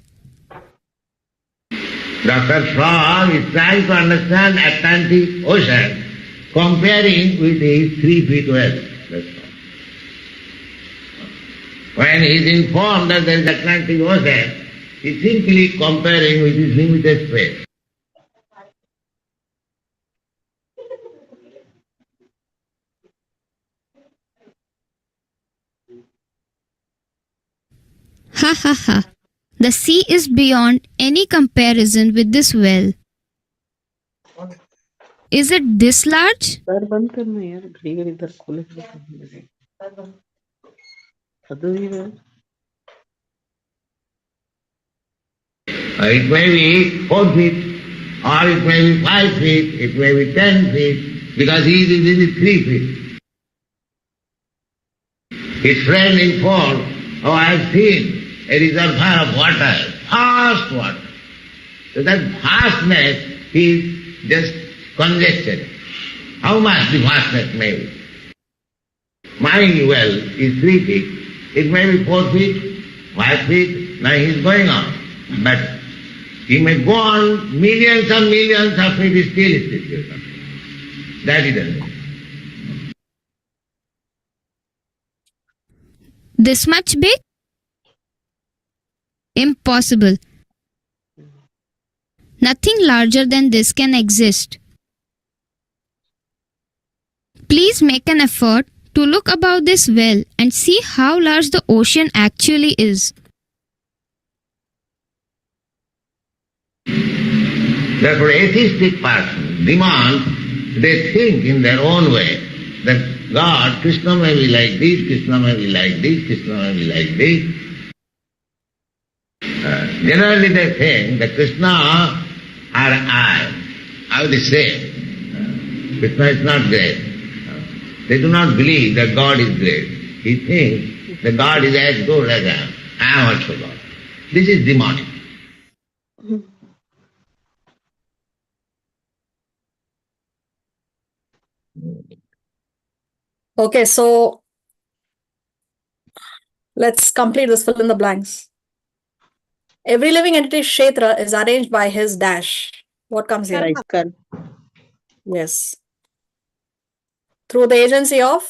Dr. Frog is trying to understand Atlantic Ocean, comparing with his 3 feet well. That's all. When he is informed that there is Atlantic Ocean, he is simply comparing with his limited space. Ha ha ha. The sea is beyond any comparison with this well. Is it this large? Sir बंद करना यार, घड़ी घड़ी इधर खोले It may be 4 feet, or it may be 5 feet, it may be 10 feet, because he is within 3 feet. His friend informed, oh, I have seen a reservoir of water, vast water. So that vastness is just conjecture. How much the vastness may be? My well is 3 feet. It may be 4 feet, 5 feet. Now he is going on. But he may go on millions and millions of feet, still is nothing. That he doesn't. This much big? Impossible. Nothing larger than this can exist. Please make an effort to look above this well and see how large the ocean actually is. Therefore, atheistic person, demons, they think in their own way that God, Krishna may be like this, Krishna may be like this, Krishna may be like this. Generally they think that Krishna or I are the same. Krishna is not great. They do not believe that God is great. He thinks that God is as good as I am. I am also God. This is demonic. Okay, so let's complete this fill in the blanks. Every living entity Kshetra is arranged by his dash. What comes here? Yes. Through the agency of?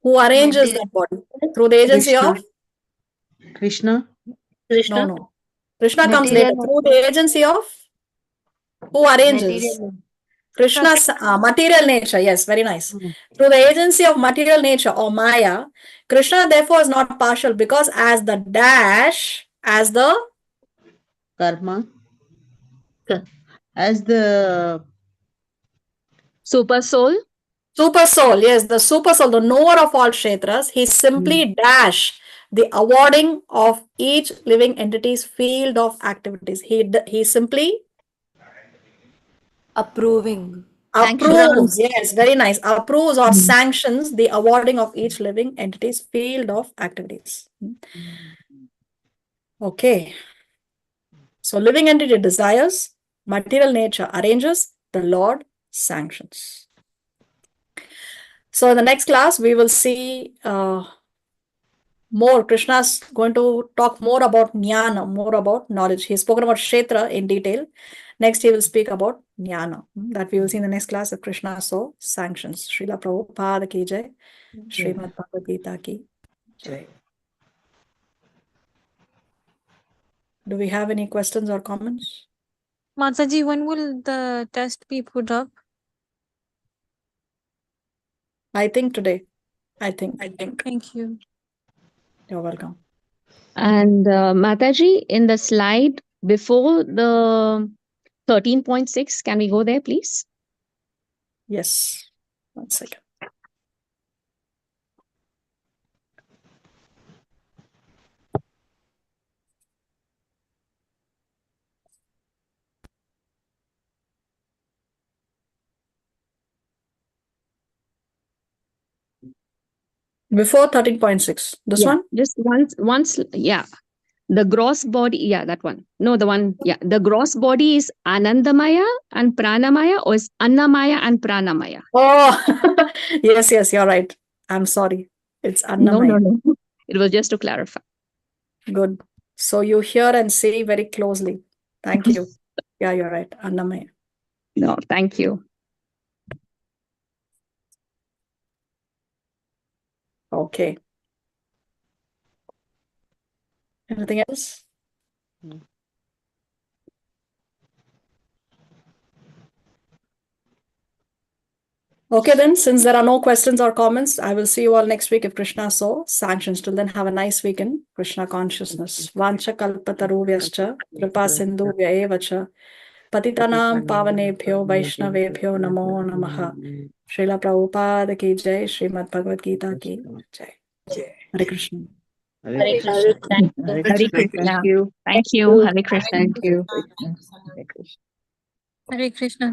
Who arranges that body? Through the agency of? Krishna. No, no. Krishna comes later. Through the agency of? Who arranges? Krishna's material nature. Yes, very nice. Through the agency of material nature or Maya, Krishna therefore is not partial because as the dash, as the Karma. As the Super soul. super soul, yes, the super soul, the knower of all kshetras, he simply dash the awarding of each living entity's field of activities. He simply Approving. approves, yes, very nice. Approves or sanctions the awarding of each living entity's field of activities. Okay. So living entity desires, material nature arranges, the Lord sanctions. So in the next class, we will see more. Krishna's going to talk more about jnana, more about knowledge. He's spoken about kshetra in detail. Next, he will speak about jnana. That we will see in the next class of Krishna so sanctions. Srila Prabhupada ki jai. Srimad Bhagavad Gita ki jai. Do we have any questions or comments? Mataji, when will the test be put up? I think today. I think. Thank you. You're welcome. And Mataji, in the slide before the 13.6, can we go there, please? Yes. 1 second. Before 13.6. This one? Just once, yeah. The gross body, yeah, that one. No, the one, yeah. The gross body is Anandamaya and Pranamaya, or is Annamaya and Pranamaya? Oh, yes, you're right. I'm sorry. It's Annamaya. No. It was just to clarify. Good. So you hear and see very closely. Thank you. Yeah, you're right. Annamaya. No, thank you. Okay. Anything else? Okay, then, since there are no questions or comments, I will see you all next week if Krishna so sanctions. Till then, have a nice weekend. Krishna consciousness. Vancha kalpatarubhyascha kripa sindhu vyayevacha patitanam pavanebhyo vaishnavebhyo namo namaha. Srila Prabhupada ki jai. Srimad Bhagavad Gita ki jai. Hare Krishna. Hare Krishna. Hare Krishna. Thank you. Thank you. Hare Krishna. Thank you. Hare Krishna.